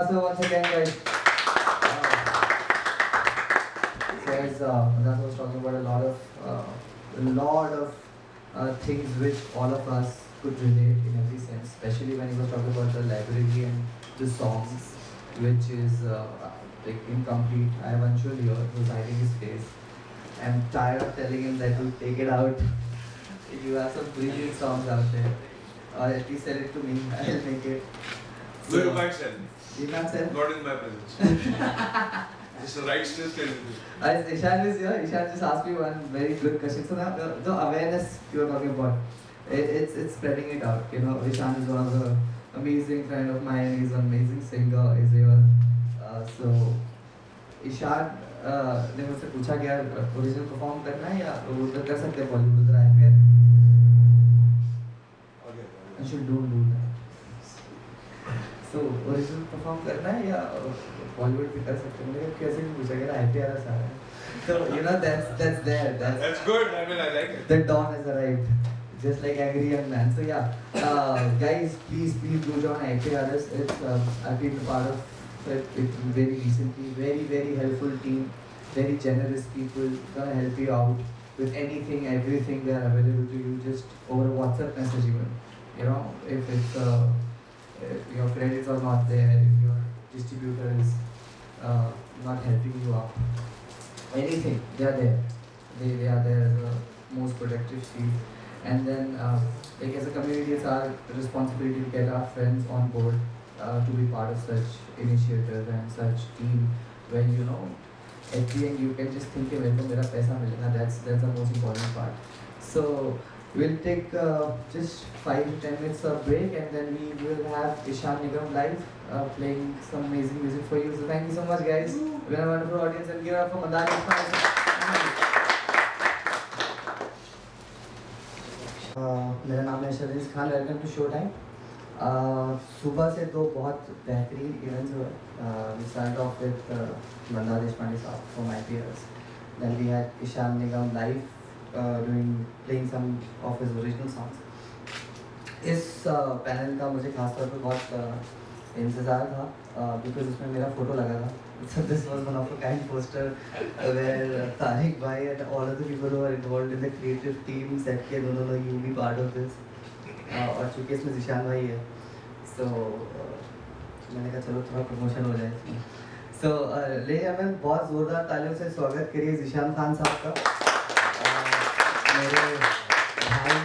So once again, guys, so as Manasa was talking about a lot of things which all of us could relate in every sense, especially when he was talking about the library and the songs, which is like incomplete. I have Anshul here who's hiding his face. I'm tired of telling him that we'll take it out. You have some brilliant songs out there. Or at least send it to me. I'll make it. No, you can't sell. You can't sell? Not in my presence. It's the right still tell you. As Ishan is here, Ishan just asked me one very good question. So now the awareness you are talking about, it's spreading it out. You know, Ishan is one of the amazing friend of mine. He's an amazing singer. He's here. So Ishan ने मुझसे पूछा कि यार original perform करना है या उधर कर सकते हैं बॉलीवुड उधर आए फिर I should don't do that. So original perform करना है या बॉलीवुड भी कर सकते हैं मैंने कैसे भी पूछा कि आईपीआर सारा so you know that's there That's good. I mean, I like it. the dawn has arrived just like angry young man so yeah guys please do join IPRS it's I've been a part of it very recently very helpful team very generous people gonna help you out with anything everything they are available to you just over a WhatsApp message even you know if it's if your credits are not there if your distributor is not helping you out anything they are there they are there as a most protective shield and then like as a community it's our responsibility to get our friends on board to be part of such initiative and such team when you know at the end you can just think कि मेरे को मेरा पैसा मिलेगा that's the most important part so we'll take just 5 to 10 minutes of break and then we will have Ishan Nigam live playing some amazing music for you so thank you so much guys we have a wonderful audience and give it up for Mandani मेरा नाम है Shariz Khan welcome to show time सुबह से दो बहुत बेहतरीन events हुए we start off with Manda Deshpande साहब from IPRS then we had Ishan Nigam live playing some of his original songs इस पैनल का मुझे खासतौर पर बहुत इंतज़ार था बिकॉज उसमें मेरा फ़ोटो लगा था so this was one of a kind poster where Tariq bhai and all of the people who are involved in the creative team said कि no you be part of this और चूँकि इसमें जिशान भाई है so मैंने कहा चलो थोड़ा प्रमोशन हो जाए इसमें so ले हमें बहुत ज़ोरदार तालियों से स्वागत करिए जिशान खान साहब का मेरे भाई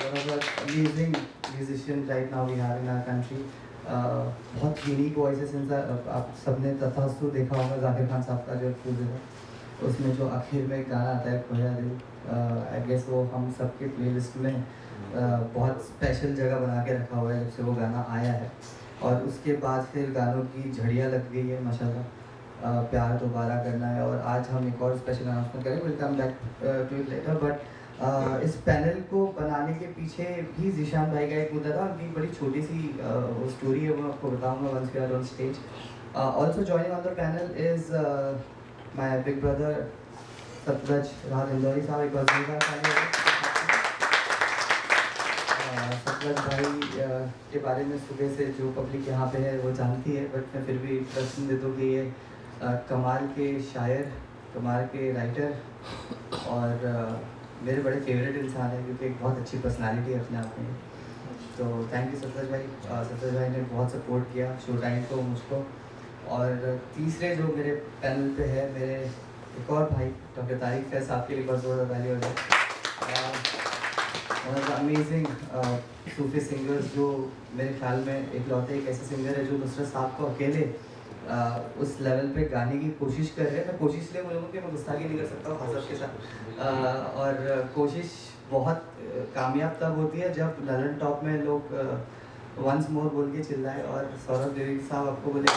one of the amazing musicians right now we have in our country बहुत यूनिक वॉइसेस आप सबने तथास्तु देखा होगा जाकिर खान साहब का जो फूल है उसमें जो आखिर में गाना आता है खोया दिल आई गेस वो हम सबके प्लेलिस्ट में बहुत स्पेशल जगह बना के रखा हुआ है जब से वो गाना आया है और उसके बाद फिर गानों की झड़ियाँ लग गई है माशाल्लाह प्यार दोबारा करना है और आज हम एक और स्पेशल अनाउंसमेंट करें will come back to it later but इस पैनल को बनाने के पीछे भी जिशान भाई का एक मुद्दा था उनकी बड़ी छोटी सी वो स्टोरी है वो आपको बताऊंगा once we are on stage also joining on the panel is my big brother Satluj Raj Indori साहब एक बार सतलज भाई के बारे में सुबह से जो पब्लिक यहाँ पे है वो जानती है बट मैं फिर भी इंट्रोडक्शन देता हूँ कि ये कमाल के शायर कमाल के राइटर और मेरे बड़े फेवरेट इंसान है क्योंकि एक बहुत अच्छी पर्सनालिटी है अपने आप में तो थैंक यू सतलज भाई ने बहुत सपोर्ट किया शो टाइम को मुझको और तीसरे जो मेरे पैनल पे है मेरे एक और भाई डॉक्टर तारिक फैज साहब के लिए बहुत ज़ोरदार ताली हो जाए one of the amazing Sufi singers जो मेरे ख्याल में एक लौते एक ऐसे सिंगर है जो नुसरत साहब को अकेले उस लेवल पे गाने की कोशिश कर रहे हैं मैं कोशिश इसलिए बोलूँगा कि मैं गुस्ताखी नहीं कर सकता हूँ हसब के साथ और कोशिश बहुत कामयाब तब होती है जब ललन टॉप में लोग वंस मोर बोल के चिल्लाए और सौरभ देवी साहब आपको बोले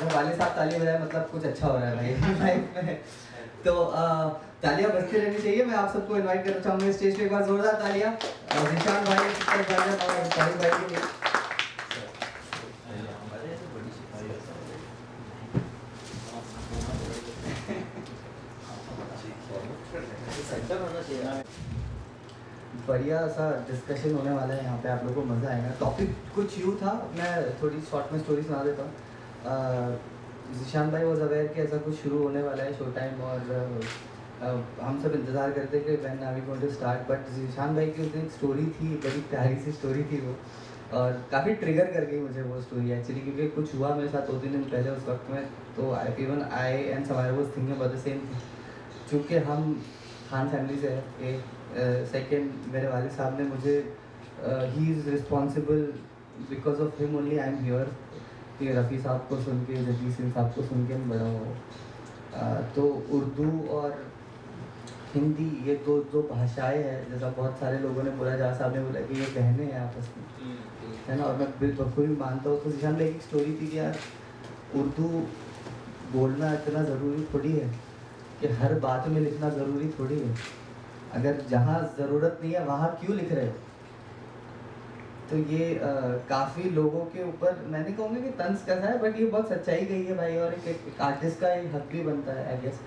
जब वाले साहब ताली बजाए मतलब कुछ अच्छा हो रहा है भाई लाइफ में तो तालियां बजती रहनी चाहिए मैं आप सबको इनवाइट करना चाहूँगा स्टेज पे एक बार जोरदार तालियां जिशान भाई और तारिक भाई के लिए बढ़िया सा डिस्कशन होने वाला है यहाँ पे, आप लोगों को मज़ा आएगा। टॉपिक कुछ यूँ था, मैं थोड़ी शॉर्ट में स्टोरी सुना देता हूँ। ज़ीशान भाई वॉज अवेयर कि ऐसा कुछ शुरू होने वाला है शो टाइम, और हम सब इंतज़ार करते कि when are we going to start, but Zeeshan भाई की उस दिन एक स्टोरी थी, बड़ी प्यारी सी स्टोरी थी वो, और काफ़ी ट्रिगर कर गई मुझे वो स्टोरी एक्चुअली, क्योंकि कुछ हुआ मेरे साथ 2-3 दिन पहले उस वक्त में, तो even I and Samair was thinking about the same thing. चूँकि हम खान फैमिली से है, सेकंड मेरे वालिद साहब ने मुझे, he is responsible, because of him only I am here, कि रफ़ी साहब को सुन के, जगदीश सिंह साहब को सुन के मैं बड़ा हुआ। तो उर्दू और हिंदी ये दो भाषाएं हैं, जैसा बहुत सारे लोगों ने बोला, जहाँ साहब ने बोला कि ये बहनें हैं आपस में, है ना, और मैं बिल्कुल भी मानता हूँ। तो ज़ीशान भाई की स्टोरी थी कि यार उर्दू बोलना इतना ज़रूरी थोड़ी है, कि हर बात में लिखना ज़रूरी थोड़ी है, अगर जहाँ ज़रूरत नहीं है वहाँ क्यों लिख रहे हो। तो ये काफ़ी लोगों के ऊपर, मैं नहीं कहूँगा कि तंज कसा है, बट ये बहुत सच्चाई गई है भाई, और एक आर्टिस्ट का एक हक भी बनता है आई गेस।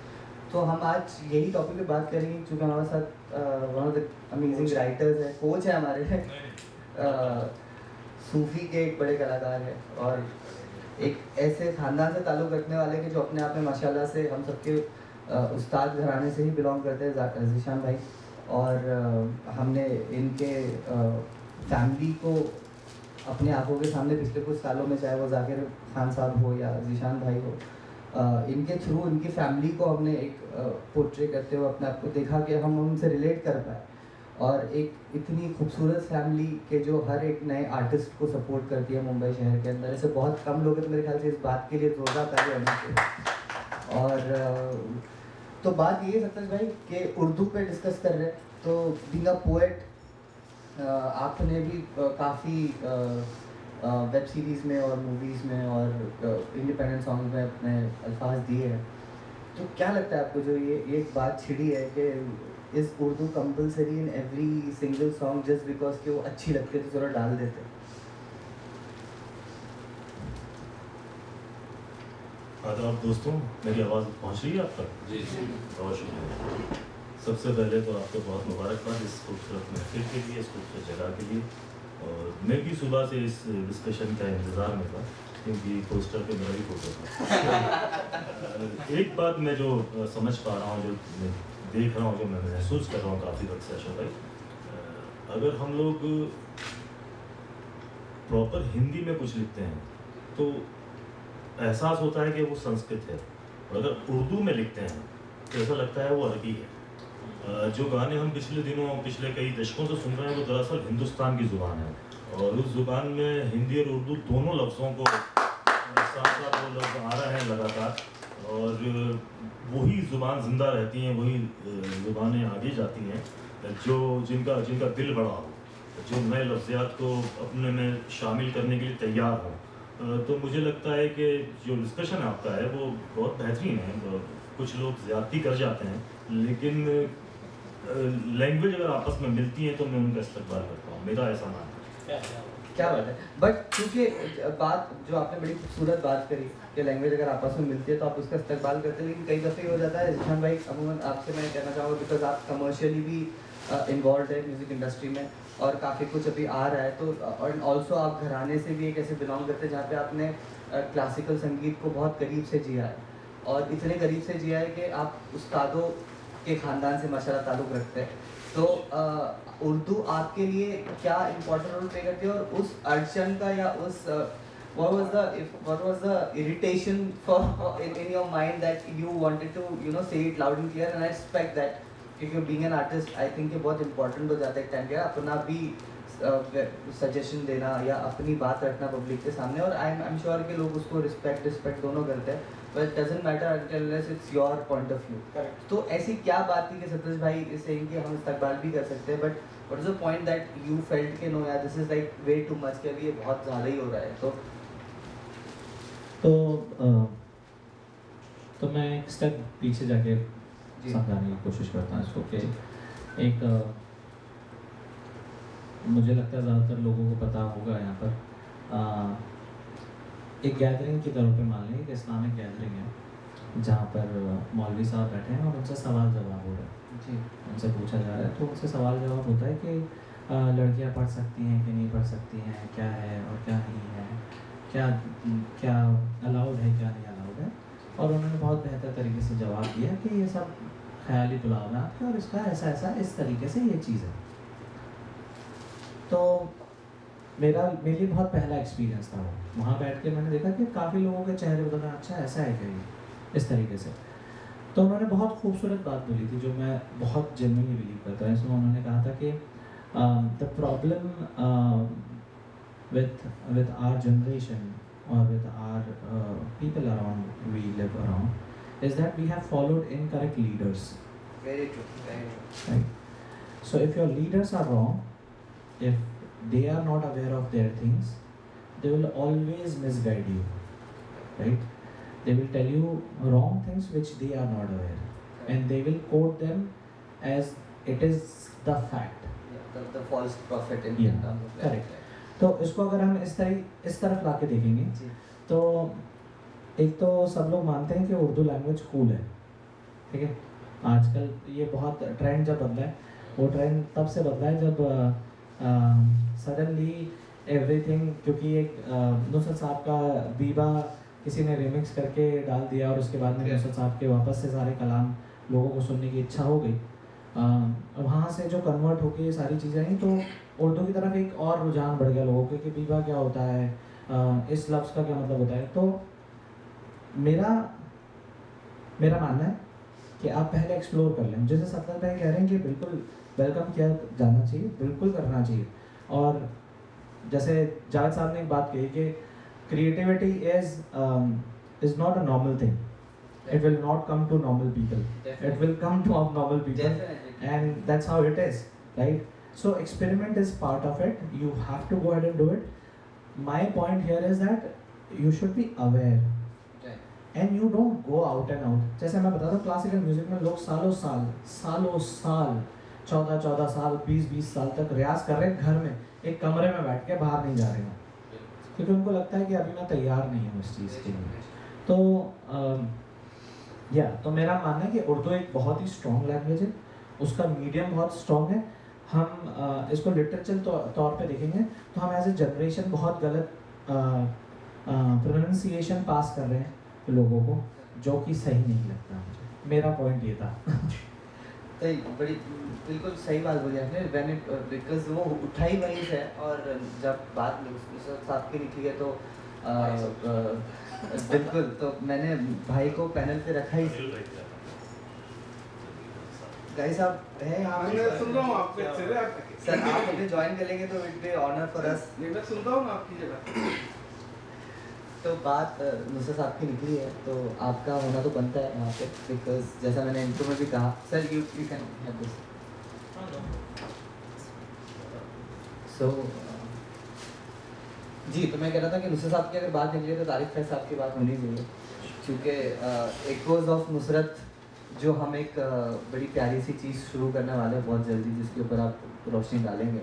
तो हम आज यही टॉपिक पे बात करेंगे, क्योंकि हमारे साथ one of the amazing writers है, कोच है हमारे, सूफ़ी के एक बड़े कलाकार हैं, और एक ऐसे ख़ानदान से ताल्लुक़ रखने वाले कि जो अपने आप में माशाल्लाह से हम सबके उस्ताद घराने से ही बिलोंग करते हैं, ज़ीशान भाई। और हमने इनके फैमिली को अपने आंखों के सामने पिछले कुछ सालों में, चाहे वो जाकिर खान साहब हो या ज़ीशान भाई हो, इनके थ्रू इनकी फैमिली को हमने एक पोर्ट्रे करते हुए अपने आप को देखा कि हम उनसे रिलेट कर पाए, और एक इतनी खूबसूरत फैमिली के जो हर एक नए आर्टिस्ट को सपोर्ट करती है मुंबई शहर के अंदर, ऐसे बहुत कम लोग हैं, तो मेरे ख्याल से इस बात के लिए जोरदार ताली होनी चाहिए। और तो बात ये है सत्ताज भाई कि उर्दू पे डिस्कस कर रहे हैं, तो बीइंग अ पोएट, आपने भी काफ़ी वेब सीरीज़ में और मूवीज़ में और इंडिपेंडेंट सॉन्ग में अपने अल्फाज दिए हैं, तो क्या लगता है आपको, जो ये एक बात छिड़ी है कि is Urdu compulsory in every single song just because कि वो अच्छी लगती है तो ज़रा डाल देते हैं? आदाब दोस्तों, मेरी आवाज़ पहुंच रही है आप तक? जी जी। बहुत शुक्रिया। सबसे पहले तो आपको बहुत मुबारकबाद इस खूबसूरत महफिल के लिए, इस खूबसूरत जगह के लिए। और मैं भी सुबह से इस डिस्कशन का इंतज़ार में था, क्योंकि पोस्टर पे मेरा भी फोटो था। एक बात मैं जो समझ पा रहा हूँ, जो मैं देख रहा हूँ, जो मैं महसूस कर रहा हूँ काफ़ी वक्त से अशोक भाई, अगर हम लोग प्रॉपर हिंदी में कुछ लिखते हैं तो एहसास होता है कि वो संस्कृत है, और अगर उर्दू में लिखते हैं तो ऐसा लगता है वो अरबी है। जो गाने हम पिछले दिनों, पिछले कई दशकों से सुन रहे हैं, वो दरअसल हिंदुस्तान की ज़ुबान है, और उस ज़ुबान में हिंदी और उर्दू दोनों लफ्ज़ों को साथ साथ वो लफ्ज़ आ रहे हैं लगातार, और वही ज़ुबान ज़िंदा रहती हैं, वही ज़ुबानें आगे जाती हैं जो जिनका दिल बड़ा हो, जो नए लफ्ज़ियात को अपने में शामिल करने के लिए तैयार हो। तो मुझे लगता है कि जो डिस्कशन आपका है वो बहुत बेहतरीन है। कुछ लोग ज़्यादती कर जाते हैं, लेकिन लैंग्वेज अगर आपस में मिलती है तो मैं उनका इस्तेमाल करता हूँ, मेरा ऐसा मानना है। क्या बात है। बट क्योंकि बात जो आपने बड़ी खूबसूरत बात करी कि लैंग्वेज अगर आपस में मिलती है तो आप उसका इस्तेमाल करते हैं, लेकिन कई दफ़े ये हो जाता है ज़ीशान भाई, अमूमन आपसे मैं कहना चाहूँगा, बिकॉज आप कमर्शियली भी इन्वॉल्व है म्यूज़िक इंडस्ट्री में, और काफ़ी कुछ अभी आ रहा है, तो और ऑल्सो आप घराने से भी एक ऐसे बिलोंग करते हैं जहाँ पे आपने क्लासिकल संगीत को बहुत करीब से जिया है, और इतने करीब से जिया है कि आप उस्तादों के ख़ानदान से माशाल्लाह ताल्लुक़ रखते हैं। तो उर्दू आपके लिए क्या इम्पोर्टेंट रोल प्ले करती है, और उस अड़चन का या उस what was the irritation for in your mind that you wanted to say it loud and clear, and I respect that, क्योंकि being an artist I think ये बहुत important हो जाता है एक टाइम पे, अपना भी सजेशन देना या अपनी बात रखना पब्लिक के सामने, और आई एम श्योर कि लोग उसको रिस्पेक्ट दोनों करते हैं, but it doesn't matter unless it's your point of view. Correct. तो ऐसी क्या बात थी कि सतीश भाई इसे कि हम इस्तेमाल भी कर सकते हैं, but what is the point that you felt कि no यार this is like way too much, कि अभी ये बहुत ज़्यादा ही हो रहा है? तो मैं एक स्टेप पीछे जाके समझाने की कोशिश करता हूँ इसको कि एक मुझे लगता है ज़्यादातर लोगों को पता होगा यहाँ पर एक गैदरिंग के तौर पे मान लें कि इस्लामिक गैदरिंग है, जहाँ पर मौलवी साहब बैठे हैं और उनसे सवाल जवाब हो रहा है। जी उनसे पूछा जा रहा है, तो उनसे सवाल जवाब होता है कि लड़कियाँ पढ़ सकती हैं कि नहीं पढ़ सकती हैं, क्या है और क्या नहीं है, क्या क्या अलाउड है क्या नहीं अलाउड है। और उन्होंने बहुत बेहतर तरीके से जवाब दिया कि ये सब ख्याली पुलावनात है और इसका ऐसा ऐसा इस तरीके से ये चीज़ है। तो मेरे लिए बहुत पहला एक्सपीरियंस था वो। वहाँ बैठ के मैंने देखा कि काफ़ी लोगों के चेहरे बदलना, अच्छा ऐसा है क्या ये, इस तरीके से। तो उन्होंने बहुत खूबसूरत बात बोली थी जो मैं बहुत जेन्युइनली बिलीव करता हूँ। इसमें उन्होंने कहा था कि the problem with our generation or with our people around we live around is that we have followed incorrect leaders. Very true very true. Right. So if your leaders are wrong, if they are not aware of their things, they will always misguide you, right? They will tell you wrong things which they are not aware, and they will quote them as it is the fact. the false prophet in Yeah, terms of correct. तो इसको अगर हम इस तरफ ला के देखेंगे जी तो एक तो सब लोग मानते हैं कि उर्दू लैंग्वेज कूल है, ठीक है। आजकल ये बहुत ट्रेंड जब बदला है, वो ट्रेंड तब से बदला है जब सडनली एवरीथिंग, क्योंकि एक नुसरत साहब का बीबा किसी ने रिमिक्स करके डाल दिया और उसके बाद में नुसरत साहब के वापस से सारे कलाम लोगों को सुनने की इच्छा हो गई। वहाँ से जो कन्वर्ट होके ये सारी चीज़ें आई तो उर्दू की तरफ एक और रुझान बढ़ गया लोगों के कि बीबा क्या होता है, इस लफ्ज़ का क्या मतलब होता है। तो मेरा मानना है कि आप पहले एक्सप्लोर कर लें। जैसे सतलज भाई कह रहे हैं कि बिल्कुल वेलकम किया जाना चाहिए, बिल्कुल करना चाहिए। और जैसे जावेद साहब ने एक बात कही कि creativity is not a normal thing, it will not come to normal people. Definitely. It will come to abnormal people. Definitely. And that's how it is, right? So experiment is part of it. You have to go ahead and do it. My point here is that you should be aware. Right. And you don't go out and out. जैसे मैं बताता हूँ classical music में लोग सालों साल 14 साल 20 साल तक रियाज कर रहे हैं घर में, एक कमरे में बैठ के, बाहर नहीं जा रहे हैं, क्योंकि उनको लगता है कि अभी मैं तैयार नहीं हूँ इस चीज़ के लिए। तो तो मेरा मानना है कि उर्दू एक बहुत ही स्ट्रॉन्ग लैंग्वेज है, उसका मीडियम बहुत स्ट्रॉन्ग है। हम इसको लिटरेचर तौर पे देखेंगे तो हम एज ए जनरेशन बहुत गलत प्रोनाउंसिएशन पास कर रहे हैं लोगों को, जो कि सही नहीं लगता मुझे। मेरा पॉइंट ये था। तो बड़ी बिल्कुल सही बात बोली आपने, व्हेन इट बिकॉज वो उठाई वहीं से है। और जब बात नुसरत साहब की निकली है तो बिल्कुल, तो मैंने भाई को पैनल पे रखा ही। गाइस आप है यहाँ पे? मैं सुन रहा हूँ आपके अच्छे से। सर आप अभी ज्वाइन करेंगे तो it be honour for us. नहीं, मैं सुन रहा हूँ आपकी जगह। तो बात नुसरत साहब की निकली है तो आपका होना तो बनता है वहाँ पे, बिकॉज जैसा मैंने इंट्रो में भी कहा। Sir you can have this. So जी, तो मैं कह रहा था कि नुसरत साहब की अगर बात निकली है तो तारिक फैज साहब की बात होनी चाहिए, क्योंकि एक्वोज ऑफ नुसरत जो हम एक बड़ी प्यारी सी चीज़ शुरू करने वाले हैं बहुत जल्दी, जिसके ऊपर आप रोशनी डालेंगे।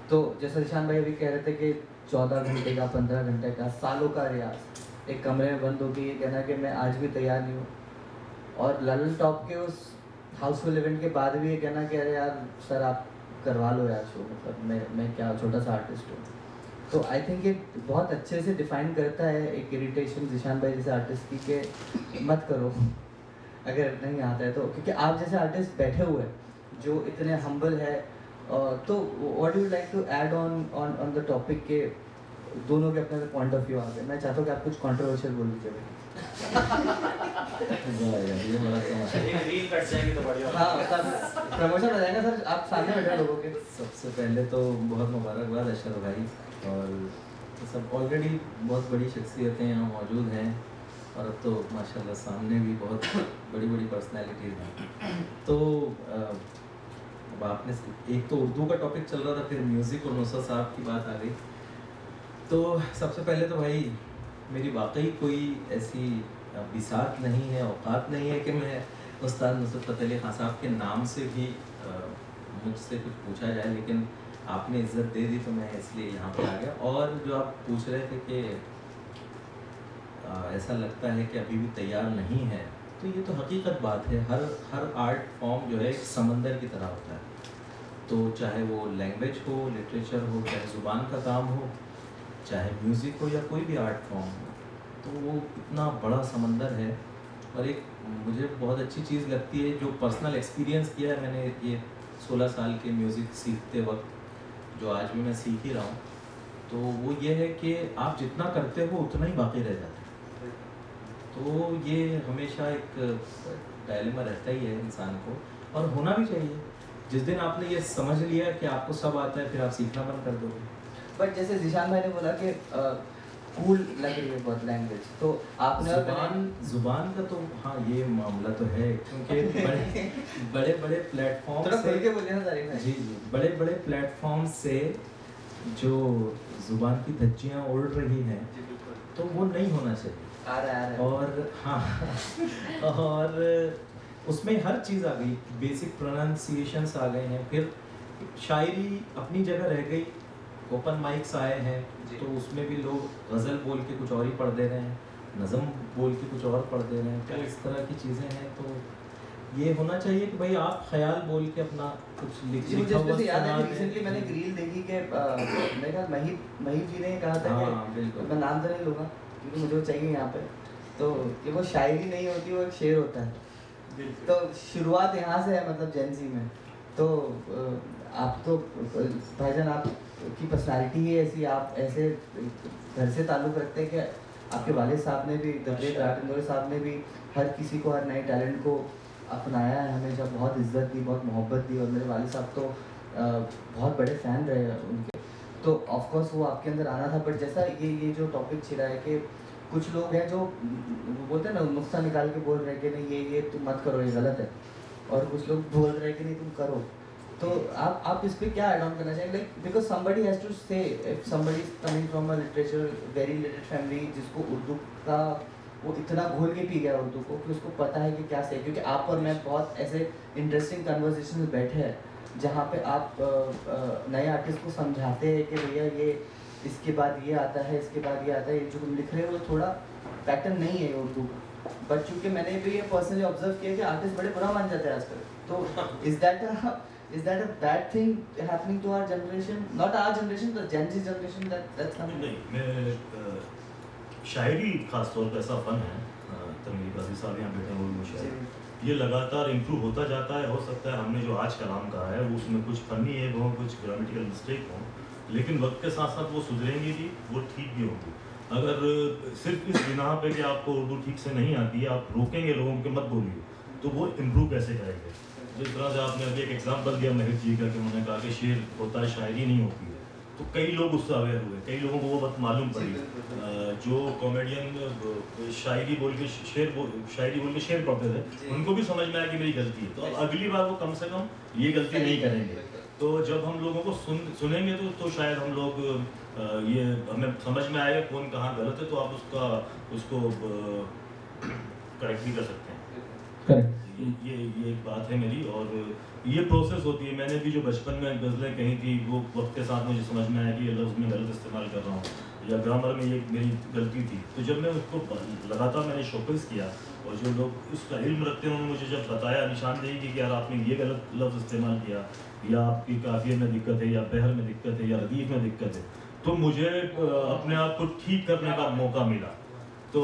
तो जैसा निशान भाई अभी कह रहे थे कि 14 घंटे का 15 घंटे का सालों का रियाज एक कमरे में बंद होकर ये कहना कि मैं आज भी तैयार नहीं हूँ, और ललन टॉप के उस हाउसफुल इवेंट के बाद भी ये कहना कि अरे यार सर आप करवा लो यार शो, मतलब मैं क्या छोटा सा आर्टिस्ट हूँ। तो आई थिंक ये बहुत अच्छे से डिफाइन करता है एक इरिटेशन निशान भाई जैसे आर्टिस्ट की कि मत करो अगर नहीं आता है तो, क्योंकि आप जैसे आर्टिस्ट बैठे हुए हैं जो इतने हम्बल है। तो what you like to add on the topic के दोनों के अपने पॉइंट ऑफ व्यू आ गए। मैं चाहता हूँ कि आप कुछ कंट्रोवर्शियल बोल दीजिए। हाँ मतलब प्रमोशन हो जाएगा सर, आप सामने बैठे लोगों के। सबसे पहले तो बहुत मुबारकबाद अशरफ भाई, और सब ऑलरेडी बहुत बड़ी शख्सियतें यहाँ मौजूद हैं, और अब तो माशाल्लाह सामने भी बहुत बड़ी बड़ी पर्सनैलिटीज़ हैं। तो अब आपने एक तो उर्दू का टॉपिक चल रहा था, फिर म्यूज़िक और नुसरत साहब की बात आ गई। तो सबसे पहले तो भाई मेरी वाकई कोई ऐसी बिसात नहीं है, औकात नहीं है कि मैं उस्ताद नुसरत फ़तेह अली ख़ान साहब के नाम से भी मुझसे कुछ पूछा जाए, लेकिन आपने इज्जत दे दी तो मैं इसलिए यहाँ पे आ गया। और जो आप पूछ रहे थे कि ऐसा लगता है कि अभी भी तैयार नहीं है, तो ये तो हकीकत बात है, हर आर्ट फॉर्म जो है एक समंदर की तरह होता है। तो चाहे वो लैंग्वेज हो, लिटरेचर हो, चाहे ज़ुबान का काम हो, चाहे म्यूज़िक हो या कोई भी आर्ट फॉर्म हो, तो वो इतना बड़ा समंदर है। और एक मुझे बहुत अच्छी चीज़ लगती है जो पर्सनल एक्सपीरियंस किया है मैंने ये 16 साल के म्यूज़िक सीखते वक्त, जो आज भी मैं सीख ही रहा हूँ, तो वो ये है कि आप जितना करते हो उतना ही बाकी रह जाता है। तो ये हमेशा एक डायलेमा रहता ही है इंसान को, और होना भी चाहिए। जिस दिन आपने ये समझ लिया कि आपको सब आता है, फिर आप सीखना बंद कर दोगे। बट जैसे जिशान भाई ने बोला कि कूल लग रही है बहुत लैंग्वेज, तो आपने और मैंने जुबान का तो हाँ ये मामला तो है, क्योंकि बड़े बड़े प्लेटफॉर्म थोड़ा से खुल के बोलिए ना तारीफ है। जी बड़े बड़े प्लेटफॉर्म से जो जुबान की धज्जियाँ उड़ रही हैं, तो वो नहीं होना चाहिए। आ रहा है और हाँ और उसमें हर चीज़ आ गई, बेसिक प्रोनाउंसिएशंस आ गए हैं, फिर शायरी अपनी जगह रह गई। ओपन माइक्स आए हैं तो उसमें भी लोग गज़ल बोल के कुछ और ही पढ़ दे रहे हैं, नज़म बोल के कुछ और पढ़ दे रहे हैं, तो इस तरह की चीज़ें हैं। तो ये होना चाहिए कि भाई आप ख्याल बोल के अपना कुछ मुझे लिखा हुआ इसमें याद है सुना कि दें। रिसेंटली मैंने एक रील देखी कि मेरे ख्याल महीप जी ने कहा था हाँ, कि बिल्कुल। मैं नाम तो नहीं लूँगा क्योंकि मुझे वो चाहिए यहाँ पे, तो कि वो शायरी नहीं होती, वो एक शेर होता है। तो शुरुआत यहाँ से है, मतलब जेंजी में। तो आप तो भाईजान आपकी पर्सनालिटी ही ऐसी, आप ऐसे घर से ताल्लुक़ रखते हैं कि आपके वालिद साहब ने भी, दबे इंदौरी साहब ने भी हर किसी को, हर नए टैलेंट को अपनाया है, हमेशा बहुत इज्जत दी, बहुत मोहब्बत दी। और मेरे वालिद साहब तो बहुत बड़े फ़ैन रहे उनके, तो ऑफ कोर्स वो आपके अंदर आना था। बट जैसा ये जो टॉपिक छिड़ा है कि कुछ लोग हैं जो बोलते हैं ना, नुस्खा निकाल के बोल रहे हैं कि नहीं ये तुम मत करो, ये गलत है, और कुछ लोग बोल रहे हैं कि नहीं तुम करो। तो आप इस पे क्या ऐड ऑन करना चाहिए? Like because somebody has to say, if somebody is coming from a literature very related family, जिसको उर्दू का वो इतना घोल के पी गया उर्दू को कि उसको पता है कि क्या सही। क्योंकि आप और मैं बहुत ऐसे इंटरेस्टिंग कन्वर्सेशन में बैठे हैं जहाँ पे आप नए आर्टिस्ट को समझाते हैं कि भैया ये इसके बाद ये आता है, इसके बाद ये आता है, ये जो तुम लिख रहे हो थोड़ा पैटर्न नहीं है उर्दू का। बट चूँकि मैंने भी ये पर्सनली ऑब्जर्व किया कि आर्टिस्ट बड़े बुरा मान जाते हैं आजकल। तो is that a bad thing happening to our generation? Not our generation, the Gen Z generation that's coming. नहीं, मैं शायरी खास तौर पर ऐसा फन है, तनवीर काजी साहब यहाँ बैठे हुए वो शायर, ये लगातार इम्प्रूव होता जाता है। हो सकता है हमने जो आज कलाम कहा है वो उसमें कुछ फनी है, वो कुछ ग्रामेटिकल मिस्टेक हो, लेकिन वक्त के साथ साथ वो सुधरेंगी भी, वो ठीक भी होंगी। अगर सिर्फ इस बिना पे कि आपको उर्दू ठीक से नहीं आती है, आप रोकेंगे लोगों के मत बोलिए, तो वो इम्प्रूव कैसे करेंगे? जिस तरह से आपने अभी एक एग्जांपल दिया महित जी का कि उन्होंने कहा कि शेर होता है, शायरी नहीं होती है, तो कई लोग उससे अवेयर हुए, कई लोगों को वो बात मालूम पड़ी। जो कॉमेडियन शायरी बोल के शेर पढ़ते थे, उनको भी समझ में आया कि मेरी गलती है, तो अब अगली बार वो कम से कम ये गलती नहीं करेंगे। तो जब हम लोगों को सुनेंगे तो शायद हम लोग ये हमें समझ में आएगा कौन कहाँ गलत है, तो आप उसको करेक्ट भी कर सकते हैं। करेक्ट। ये एक बात है मेरी, और ये प्रोसेस होती है। मैंने भी जो बचपन में गज़लें कही थी, वो वक्त के साथ मुझे समझ में आया कि ये लफ्ज़ मैं गलत इस्तेमाल कर रहा हूँ, या ग्रामर में ये मेरी गलती थी। तो जब मैं उसको लगातार मैंने शोकेस किया, और जो लोग उसका इल्म रखते हैं उन्होंने मुझे जब बताया, निशानदेही की कि यार आपने ये गलत लफ्ज़ इस्तेमाल किया, या आपकी काफ़िये में दिक्कत है, या बहर में दिक्कत है, या रदीफ़ में दिक्कत है, तो मुझे अपने आप को ठीक करने का मौका मिला। तो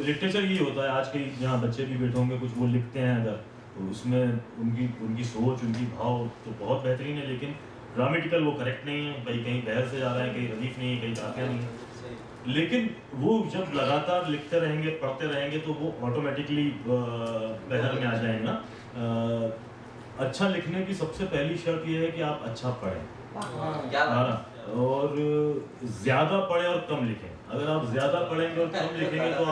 लिटरेचर ये होता है, आज के जहाँ बच्चे भी बैठे होंगे, कुछ वो लिखते हैं अगर, तो उसमें उनकी सोच, उनकी भाव तो बहुत बेहतरीन है, लेकिन ग्रामेटिकल वो करेक्ट नहीं है, भाई कहीं बहर से जा रहा है, कहीं रदीफ नहीं है, कहीं काफिया नहीं है। लेकिन वो जब लगातार लिखते रहेंगे, पढ़ते रहेंगे, तो वो ऑटोमेटिकली बहर में आ जाएंगे ना। अच्छा लिखने की सबसे पहली शर्त ये है कि आप अच्छा पढ़ें, और ज़्यादा पढ़ें और कम लिखें। अगर आप ज़्यादा पढ़ेंगे और कम लिखेंगे तो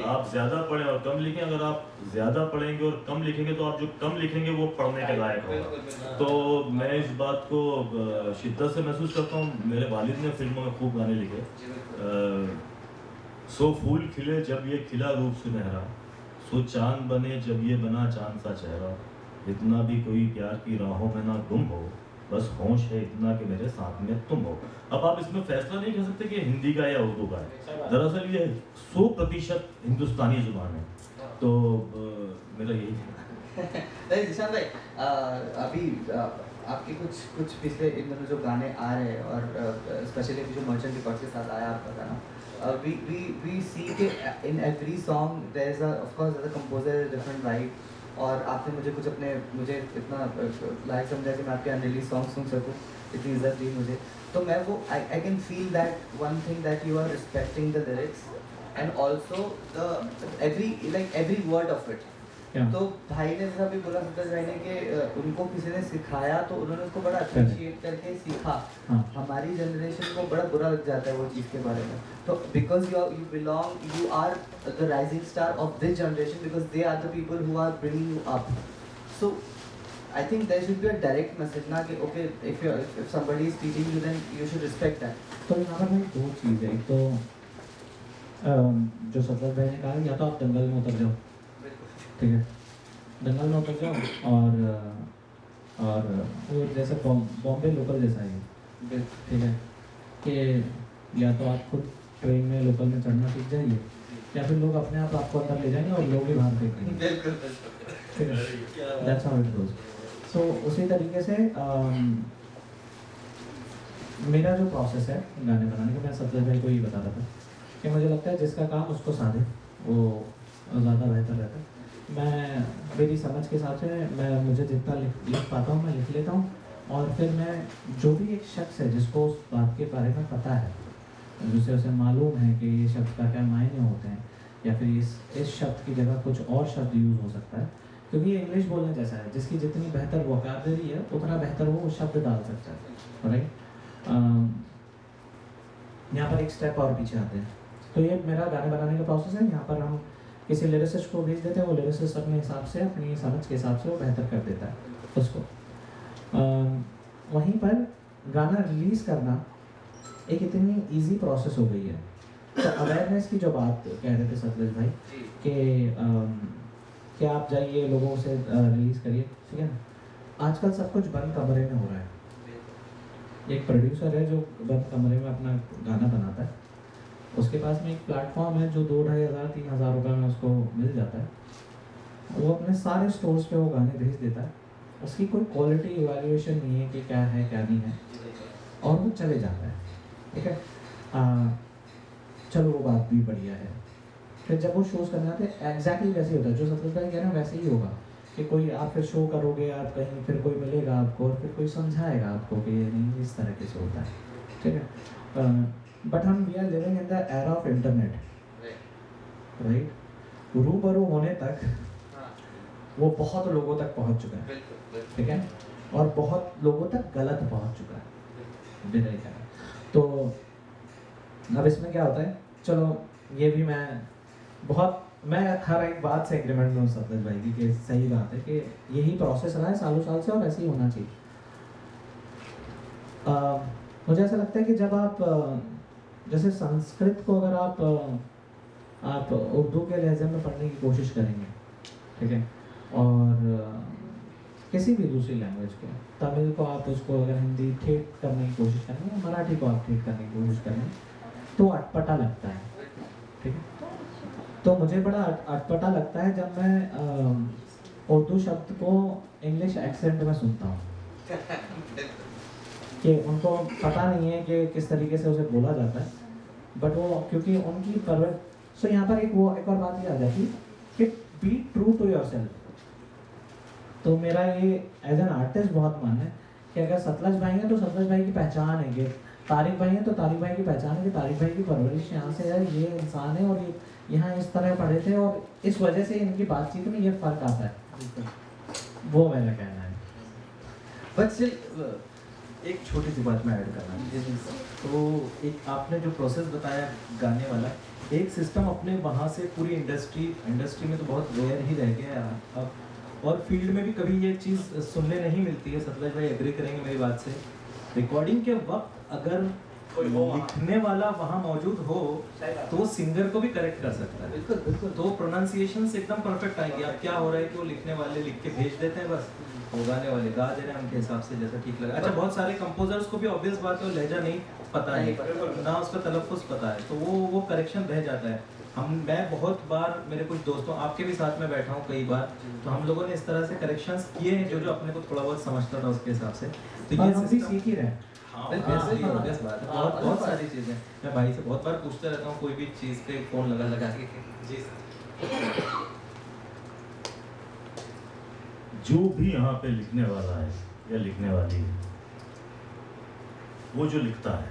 आप ज़्यादा पढ़ें और कम लिखें, अगर आप ज़्यादा पढ़ेंगे और कम लिखेंगे तो आप जो कम लिखेंगे वो पढ़ने के लायक होगा। तो मैं इस बात को शिद्दत से महसूस करता हूँ। मेरे वालिद ने फिल्मों में खूब गाने लिखे, सो फूल खिले जब ये खिला रूप सुनहरा, सो चांद बने जब ये बना चांद सा चेहरा, इतना भी कोई प्यार की राहों में ना गुम हो, बस होश है इतना कि मेरे साथ में तुम हो। अब आप इसमें फैसला नहीं कर सकते कि हिंदी का या उर्दू का है। दरअसल ये 100% हिंदुस्तानी जुबान है, तो मेरा यही है। नहीं जिशान भाई, अभी आपके कुछ पिछले इन दिनों जो गाने आ रहे हैं और स्पेशली जो मर्चेंट रिकॉर्ड्स के साथ आया आपका गाना, we see कि in every song there is of course as a composer different vibe, और आपने मुझे इतना लायक समझा कि मैं आपके अनरिलीज सॉन्ग सुन सकूं, इतनी इज्जत दी मुझे, तो मैं वो I can feel that one thing that you are respecting the lyrics and also the every word of it. तो भाई ने जैसा भी बोला सत्ताज भाई ने कि उनको किसी ने सिखाया तो उन्होंने उसको बड़ा अप्रिशिएट करके सीखा। हमारी जनरेशन को बड़ा बुरा लग जाता है वो चीज़ के बारे में, तो because you are the rising star of this generation because they are the people who are bringing you up, so I think there should be a direct message ना कि okay if somebody is teaching you then you should respect that। तो यहाँ पर भाई दो चीज़ है, एक तो जो सत्ताज भाई ने कहा या तो आप दंगल में उतर जाओ, ठीक है, दंगल में उतर जाओ और वो जैसे बॉम्बे लोकल जैसा ही, ठीक है, कि या तो आप खुद ट्रेन में लोकल में चढ़ना सीख जाइए या फिर लोग अपने आप आपको अंदर ले जाएंगे और लोग भी बाहर फेंकेंगे, ठीक है, दैट्स हाउ इट गोज़। सो उसी तरीके से मेरा जो प्रोसेस है गाने बनाने का, मैं सत्ताज भाई को ये बता रहा था कि मुझे लगता है जिसका काम उसको साधे वो ज़्यादा बेहतर रहता है। मैं मेरी समझ के हिसाब से मुझे जितना लिख पाता हूँ मैं लिख लेता हूँ, और फिर मैं जो भी एक शख्स है जिसको उस बात के बारे में पता है, जिससे उसे मालूम है कि ये शब्द का क्या मायने होते हैं या फिर इस शब्द की जगह कुछ और शब्द यूज़ हो सकता है, क्योंकि ये इंग्लिश बोलने जैसा है, जिसकी जितनी बेहतर वोकैबुलरी है उतना बेहतर वो शब्द डाल सकता है, राइट। यहाँ पर एक स्टेप और पीछे आते हैं, तो ये मेरा गाने बनाने का प्रोसेस है। यहाँ पर हम किसी लिरिसिस्ट को भेज देते हैं, वो लिरिसिस्ट अपने हिसाब से अपनी समझ के हिसाब से वो बेहतर कर देता है उसको। वहीं पर गाना रिलीज़ करना एक इतनी इजी प्रोसेस हो गई है। तो अवेयरनेस की जो बात कह रहे थे सतलज भाई कि आप जाइए लोगों से रिलीज़ करिए, ठीक है ना। आजकल सब कुछ बंद कमरे में हो रहा है। एक प्रोड्यूसर है जो बंद कमरे में अपना गाना बनाता है, उसके पास में एक प्लेटफॉर्म है जो 2,500-3,000 रुपये में उसको मिल जाता है, वो अपने सारे स्टोर्स पे वो गाने भेज देता है, उसकी कोई क्वालिटी इवैल्यूएशन नहीं है कि क्या है क्या नहीं है, और वो चले जाता है, ठीक है। चलो वो बात भी बढ़िया है। फिर जब वो शोज़ करने आते हैं एग्जैक्टली वैसे ही होता है जो सतलज भाई कह रहे हैं, वैसे ही होगा कि कोई आप फिर शो करोगे, आप कहीं फिर कोई मिलेगा आपको और फिर कोई समझाएगा आपको कि ये नहीं इस तरह से होता है, ठीक है। बट हम we are living in the era of internet, right. रूबरू होने तक वो बहुत लोगों तक पहुंच चुका है, ठीक है, और बहुत लोगों तक गलत पहुंच चुका है, बिना ही। तो अब इसमें क्या होता है, चलो ये भी मैं हर एक बात से एग्रीमेंट में हूँ सतलज भाई की कि सही बात है कि यही प्रोसेस रहा है सालों साल से और ऐसे ही होना चाहिए। मुझे ऐसा लगता है कि जब आप जैसे संस्कृत को अगर आप उर्दू के लहजे में पढ़ने की कोशिश करेंगे, ठीक है, और किसी भी दूसरी लैंग्वेज को, तमिल को आप उसको अगर हिंदी ठेठ करने की कोशिश करेंगे, मराठी को आप ठेठ करने की कोशिश करेंगे, तो अटपटा लगता है, ठीक है। तो मुझे बड़ा अटपटा लगता है जब मैं उर्दू शब्द को इंग्लिश एक्सेंट में सुनता हूँ कि उनको पता नहीं है कि किस तरीके से उसे बोला जाता है, बट वो क्योंकि उनकी परवरिश। सो यहाँ पर एक और बात ये आ जाती है कि बी ट्रू टू योरसेल्फ। तो मेरा ये एज एन आर्टिस्ट बहुत मानना है कि अगर सतलज भाई है तो सतलज भाई की पहचान है, कि तारिक भाई है तो तारिक भाई की पहचान है कि तारिक भाई की परवरिश यहाँ से है, ये इंसान है और ये यहाँ इस तरह पढ़े थे और इस वजह से इनकी बातचीत में ये फ़र्क आता है। वो मेरा कहना है। बट स्टिल एक छोटी सी बात मैं ऐड करना, तो एक आपने जो प्रोसेस बताया गाने वाला, एक सिस्टम अपने वहाँ से पूरी इंडस्ट्री में तो बहुत रेयर ही रह गया अब, और फील्ड में भी कभी ये चीज़ सुनने नहीं मिलती है। सतलज भाई एग्री करेंगे मेरी बात से, रिकॉर्डिंग के वक्त अगर लिखने वाला वहाँ मौजूद हो तो सिंगर को भी करेक्ट कर सकता है। बिल्कुल बिल्कुल। तो प्रोनाउंसिएशन से एकदम परफेक्ट आएगी। अब क्या हो रहा है कि वो लिखने वाले लिख के भेज देते हैं, बस वो गाने वाले गा दे रहे हैं उनके हिसाब से जैसा ठीक लगा। अच्छा, बहुत सारे कंपोजर्स को भी ऑब्वियस बात है लहजा नहीं पता नहीं नहीं, पता। ना उसका तलफ़ुज़ पता है, तो वो करेक्शन रह जाता है। मैं बहुत बार मेरे कुछ दोस्तों आपके भी साथ में बैठा हूँ कई बार, तो हम लोगों ने इस तरह से करेक्शंस किए हैं जो अपने को थोड़ा बहुत समझता था उसके हिसाब से। तो और ये हम भी सिस्टम सीख ही रहे हैं। हाँ, बिल्कुल, obviously, हाँ, obvious बात है। हाँ, बहुत बहुत बिल्कुल। सारी चीज़ें मैं भाई से बहुत बार पूछते रहता हूँ कोई भी चीज़ पे फ़ोन लगा के। जी सर। जो भी यहाँ पे लिखने वाला है या लिखने वाली है, वो जो लिखता है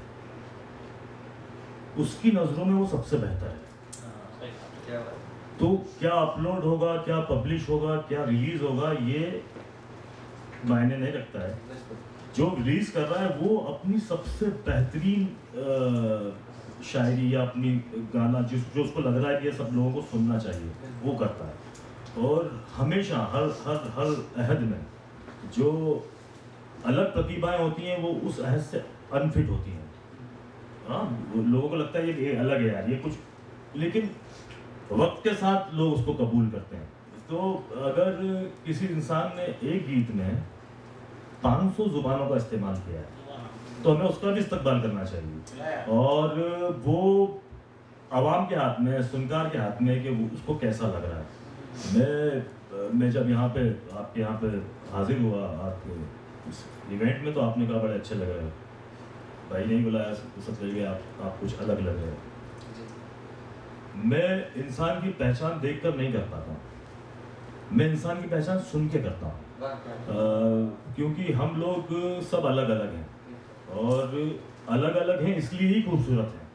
उसकी नज़रों में वो सबसे बेहतर है। क्या बात तो क्या अपलोड होगा, क्या पब्लिश होगा, क्या रिलीज होगा, ये मायने नहीं रखता है। जो रिलीज कर रहा है वो अपनी सबसे बेहतरीन शायरी या अपनी गाना जो उसको लग रहा है कि ये सब लोगों को सुनना चाहिए, वो करता है। और हमेशा हर अहद में जो अलग प्रतिभाएं होती हैं वो उस अहद से अनफिट होती हैं। हाँ, वो लोगों को लगता है ये अलग है यार, ये कुछ, लेकिन वक्त के साथ लोग उसको कबूल करते हैं। तो अगर किसी इंसान ने एक गीत में 500 जुबानों का इस्तेमाल किया है तो हमें उसका भी इस्तकबाल करना चाहिए, और वो आवाम के हाथ में, सुनकार के हाथ में कि वो उसको कैसा लग रहा है। मैं जब यहाँ पे आपके यहाँ पे हाजिर हुआ आपके इस इवेंट में, तो आपने कहा बड़े अच्छे लग रहे हो भाई, नहीं बुलाया सब लगे, आप कुछ अलग लग रहे हो। मैं इंसान की पहचान देखकर नहीं कर पाता, मैं इंसान की पहचान सुन के करता हूँ। क्योंकि हम लोग सब अलग अलग हैं और अलग अलग हैं इसलिए ही खूबसूरत हैं।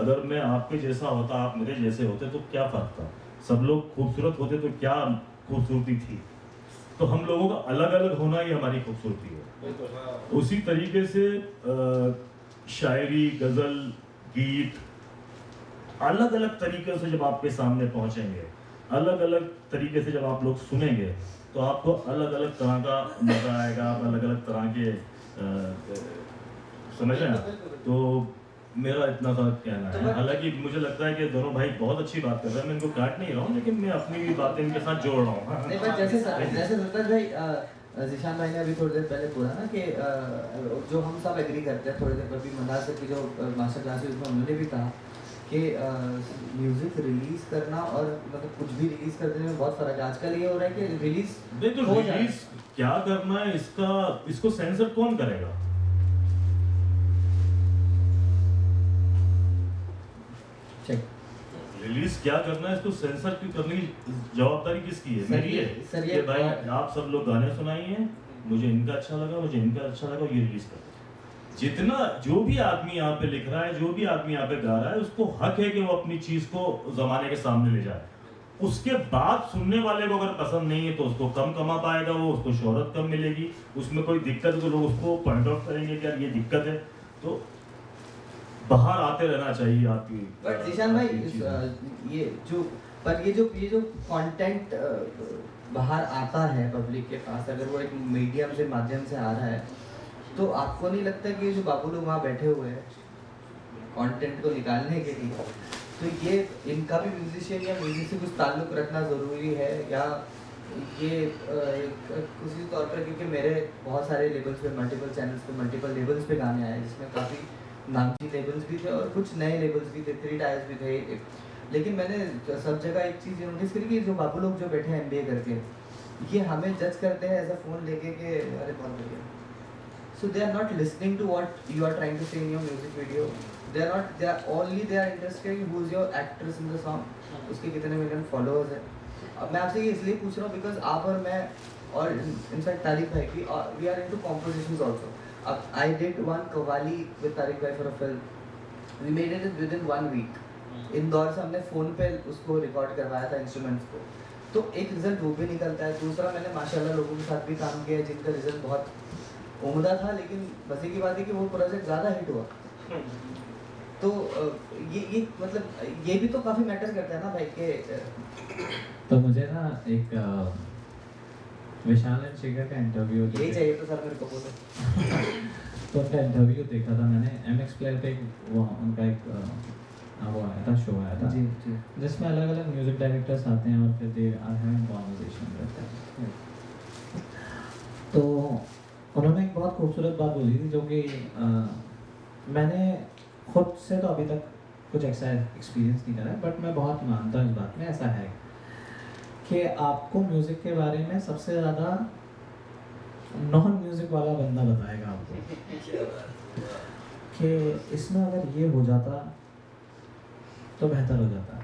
अगर मैं आपके जैसा होता, आप मेरे जैसे होते तो क्या फ़र्क था, सब लोग खूबसूरत होते तो क्या खूबसूरती थी। तो हम लोगों का अलग अलग होना ही हमारी खूबसूरती है। उसी तरीके से शायरी, गज़ल, गीत अलग अलग तरीके से जब आपके सामने पहुंचेंगे, अलग अलग तरीके से जब आप लोग सुनेंगे, तो आपको अलग अलग तरह का मज़ा आएगा, आप अलग अलग तरह के समझ रहे हैं। तो मेरा इतना सा कहना है। हालांकि मुझे लगता है कि दोनों भाई बहुत अच्छी बात कर रहे हैं, मैं इनको काट नहीं रहा हूँ, लेकिन मैं अपनी भी बातें इनके साथ जोड़ रहा हूँ। नहीं, पर जैसे सरताज भाई, ज़ीशान भाई ने अभी थोड़ी देर पहले बोला ना कि जो हम सब एग्री करते हैं, थोड़ी देर पर भी मंदार सर की जो मास्टर क्लास हुई उसमें उन्होंने भी कहा कि म्यूजिक रिलीज करना और मतलब कुछ भी रिलीज कर देने में बहुत फर्क है। आजकल ये हो रहा है कि रिलीज नहीं तो रिलीज क्या करना है, इसको सेंसर कौन करेगा? चेक रिलीज क्या करना है, इसको सेंसर की करने की जवाबदारी किसकी है? मेरी है। सर ये भाई आप सब लोग गाने सुनाइए, मुझे इनका अच्छा लगा, मुझे इनका अच्छा लगा, ये रिलीज कर। जितना जो भी आदमी यहाँ पे लिख रहा है, जो भी आदमी यहाँ पे गा रहा है, उसको हक है कि वो अपनी चीज को जमाने के सामने ले जाए। उसके बाद सुनने वाले को अगर पसंद नहीं है तो उसको कम कमा पाएगा, वो उसको शोहरत कम मिलेगी, उसमें कोई दिक्कत है तो लोग उसको पॉइंट आउट करेंगे कि यार ये दिक्कत है। तो बाहर आते रहना चाहिए आपकी। बट ज़ीशान भाई, ये जो कंटेंट बाहर आता है पब्लिक के पास, अगर वो एक मीडियम से माध्यम से आ रहा है, तो आपको नहीं लगता कि जो बाबू लोग वहाँ बैठे हुए हैं कंटेंट को निकालने के लिए, तो ये इनका भी म्यूजिशियन या म्यूजिक से कुछ ताल्लुक रखना ज़रूरी है, या ये किसी तौर पर, क्योंकि मेरे बहुत सारे लेबल्स पे, मल्टीपल चैनल्स पे, मल्टीपल लेबल्स पे गाने आए जिसमें काफ़ी नामची लेबल्स भी थे और कुछ नए लेबल्स भी थे, 3 टायर्स भी थे। लेकिन मैंने सब जगह एक चीज़ नोटिस करी कि जो बाबू लोग जो बैठे हैं MBA करके, ये हमें जज करते हैं ऐसा फ़ोन लेके कि अरे बहुत बढ़िया। So they are not listening to what you are trying to say in your music video. They are interested in who's your actress in the song. उसके कितने मिलियन फॉलोअर्स हैं। अब मैं आपसे ये इसलिए पूछ रहा हूँ बिकॉज आप और मैं और इनफैक्ट तारिक भाई भी, we are into compositions also. अब I did one qawwali with Tariq भाई for a film, we made it with in 1 week. Indore से हमने फ़ोन पे उसको रिकॉर्ड करवाया था इंस्ट्रूमेंट्स को, तो एक रिजल्ट वो भी निकलता है। दूसरा, मैंने माशाल्लाह लोगों के साथ भी काम किया है जिनका रिजल्ट बहुत उम्दा था, लेकिन बस की बात है कि वो प्रोजेक्ट ज़्यादा हिट हुआ। तो ये मतलब ये भी तो काफ़ी मैटर करता है ना भाई के। तो मुझे ना एक विशाल एंड शिखर का इंटरव्यू यही चाहिए तो सर मेरे को बोलो। तो उनका इंटरव्यू देखा था मैंने, MX प्लेयर पे वो उनका एक वो आया था, शो आया था जी जी, जिसमें अलग अलग म्यूजिक डायरेक्टर्स आते हैं और फिर दे आर हैविंग कन्वर्सेशन करते हैं। तो उन्होंने एक बहुत खूबसूरत बात बोली थी जो कि मैंने खुद से तो अभी तक कुछ ऐसा एक्सपीरियंस नहीं करा है, बट मैं बहुत मानता हूँ इस बात में। ऐसा है कि आपको म्यूज़िक के बारे में सबसे ज़्यादा नॉन म्यूज़िक वाला बंदा बताएगा आपको कि इसमें अगर ये हो जाता तो बेहतर हो जाता।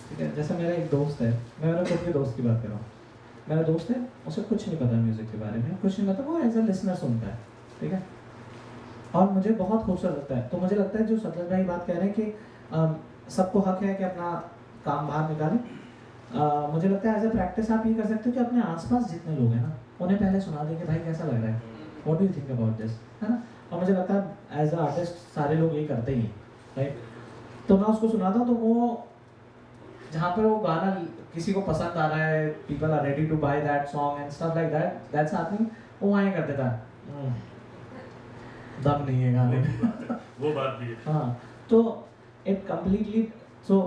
ठीक है, जैसे मेरा एक दोस्त है, मैं मेरे खुद के दोस्त की बात कर रहा हूँ। मेरा दोस्त है, उसे कुछ नहीं पता म्यूज़िक के बारे में, कुछ नहीं पता, वो एज ए लिसनर सुनता है। ठीक है, और मुझे बहुत खूबसूरत लगता है। तो मुझे लगता है जो सतलज भाई बात कह रहे हैं कि सबको हक है कि अपना काम बाहर निकालें। मुझे लगता है एज ए प्रैक्टिस आप ये कर सकते हो कि अपने आसपास जितने लोग हैं ना, उन्हें पहले सुना दें कि भाई कैसा लग रहा है, what do you think about this, है ना। और मुझे लगता है एज ए आर्टिस्ट सारे लोग ये करते ही हैं, राइट। तो मैं उसको सुनाता हूँ, तो वो जहाँ पर वो गाना किसी को पसंद आ रहा है, people are ready to buy that song and stuff like that, that's happening, वो वहीं कर देता है, दम नहीं है गाने में। वो बात भी है। हाँ, तो it completely, so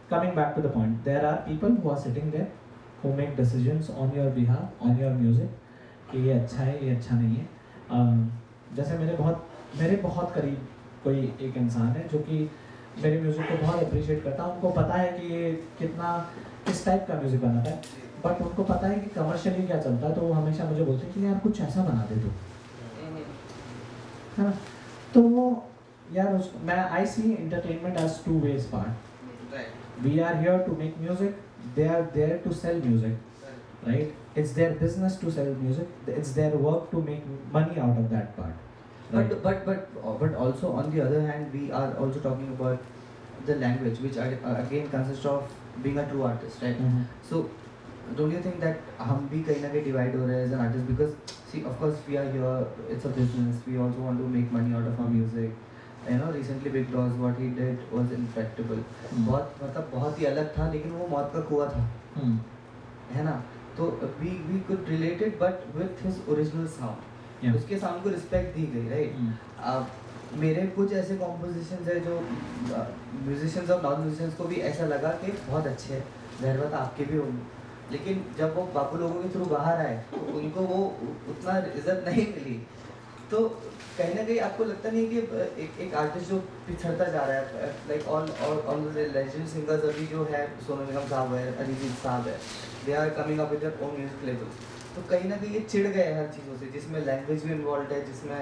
coming back to the point, there are people who are sitting there who make decisions on your behalf, on your music, कि ये अच्छा है, ये अच्छा नहीं है। जैसे मेरे बहुत करीब कोई एक इंसान है जो कि मेरे म्यूज़िक को बहुत अप्रिशिएट करता है। उनको पता है कि ये किस टाइप का म्यूज़िक बनाता है, बट उनको पता है कि कमर्शियली क्या चलता है, तो वो हमेशा मुझे बोलते हैं कि यार कुछ ऐसा बना दे तू, है ना। तो वो यार मैं I see entertainment as two ways part. We are here to make music, they are there to sell music, right. It's their business to sell music, it's their work to make money out of that part. But also on the other hand, we are also talking about the language, which again consists of being a true artist, right? So don't you think that हम भी कहीं ना कहीं divide हो रहे हैं as an artist, because see, of course we are here, it's a business, we also want to make money out of our music. You know, recently Big Boss, what he did was incredible. बहुत ही अलग था, लेकिन वो मौत का कुआं था, है ना। तो we could relate it, but with his original sound. उसके साउंड को रिस्पेक्ट दी गई, राइट। मेरे कुछ ऐसे कॉम्पोजिशंस है जो म्यूजिशियंस और नॉन म्यूजिशियंस को भी ऐसा लगा कि बहुत अच्छे हैं, ज़ाहिर बात आपके भी होंगे, लेकिन जब वो बापू लोगों के थ्रू बाहर आए तो उनको वो उतना इज्जत नहीं मिली। तो कहीं ना कहीं आपको लगता नहीं कि एक आर्टिस्ट जो पिछड़ता जा रहा है, like all the legend singers अभी जो है, सोनू निगम साहब है, अरिजीत साहब है, they are coming up with their own music level. तो कहीं ना कहीं ये चिढ़ गए हर चीज़ों से, जिसमें लैंग्वेज भी इन्वॉल्व है, जिसमें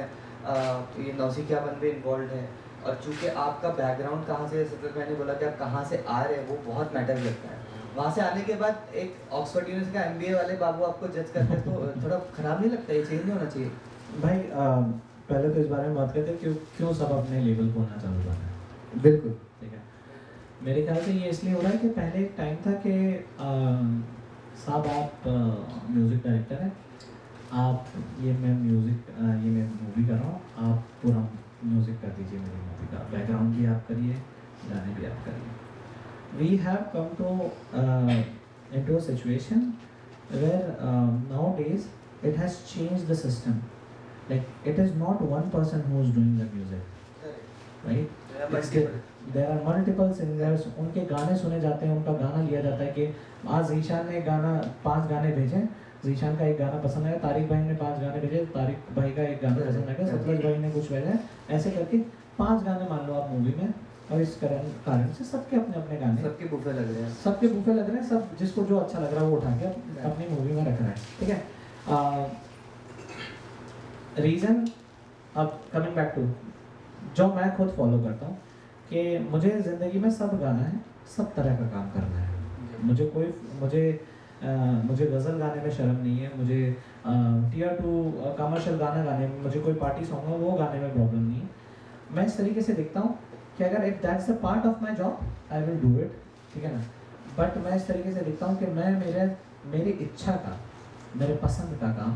ये नौसिखियापन भी इन्वॉल्व है। और चूँकि आपका बैकग्राउंड कहाँ से, सतत मैंने बोला कि आप कहाँ से आ रहे हैं, वो बहुत मैटर करता है। वहाँ से आने के बाद एक ऑक्सफोर्ड यूनिवर्सिटी का MBA वाले बाबू आपको जज करते हैं, तो थोड़ा ख़राब नहीं लगता? ये चेंज नहीं होना चाहिए भाई? पहले तो इस बारे में बात करते हैं क्यों सब अपने लेवल को होना चालू कर रहे हैं। बिल्कुल ठीक है, मेरे ख्याल से ये इसलिए हो रहा है कि पहले एक टाइम था कि साहब आप म्यूज़िक डायरेक्टर हैं, आप ये मैं मूवी कर रहा हूँ, आप पूरा म्यूज़िक कर दीजिए मेरी मूवी का, बैकग्राउंड भी आप करिए, गाने भी आप करिए। We have come to into a situation where nowadays it has changed the system. Like it is not one person who is doing the music, right? There are multiple singers. उनके गाने सुने जाते हैं, उनका गाना लिया जाता है कि आज जीशान ने 5 गाने भेजे, जीशान का एक गाना पसंद आया, तारिक भाई ने 5 गाने भेजे, तारिक भाई का एक गाना पसंद आया, सतलज भाई ने कुछ भेजा, ऐसे करके 5 गाने मान लो आप मूवी में। और इस कारण से सबके अपने गाने, सबके बुफे लग रहे हैं, सब जिसको जो अच्छा लग रहा है वो उठा के अपनी मूवी में रख रहा है। ठीक है, रीज़न, अब कमिंग बैक टू जो मैं खुद फॉलो करता हूँ कि मुझे ज़िंदगी में सब गाना है, सब तरह का काम करना है। मुझे गज़ल गाने में शर्म नहीं है, मुझे Tier 2 कमर्शियल गाना गाने में, मुझे कोई पार्टी सॉन्ग हो वो गाने में प्रॉब्लम नहीं है। मैं इस तरीके से देखता हूँ कि अगर if that's a part of my job I will do it, ठीक है ना। बट मैं इस तरीके से देखता हूँ कि मैं मेरी इच्छा का, मेरे पसंद का काम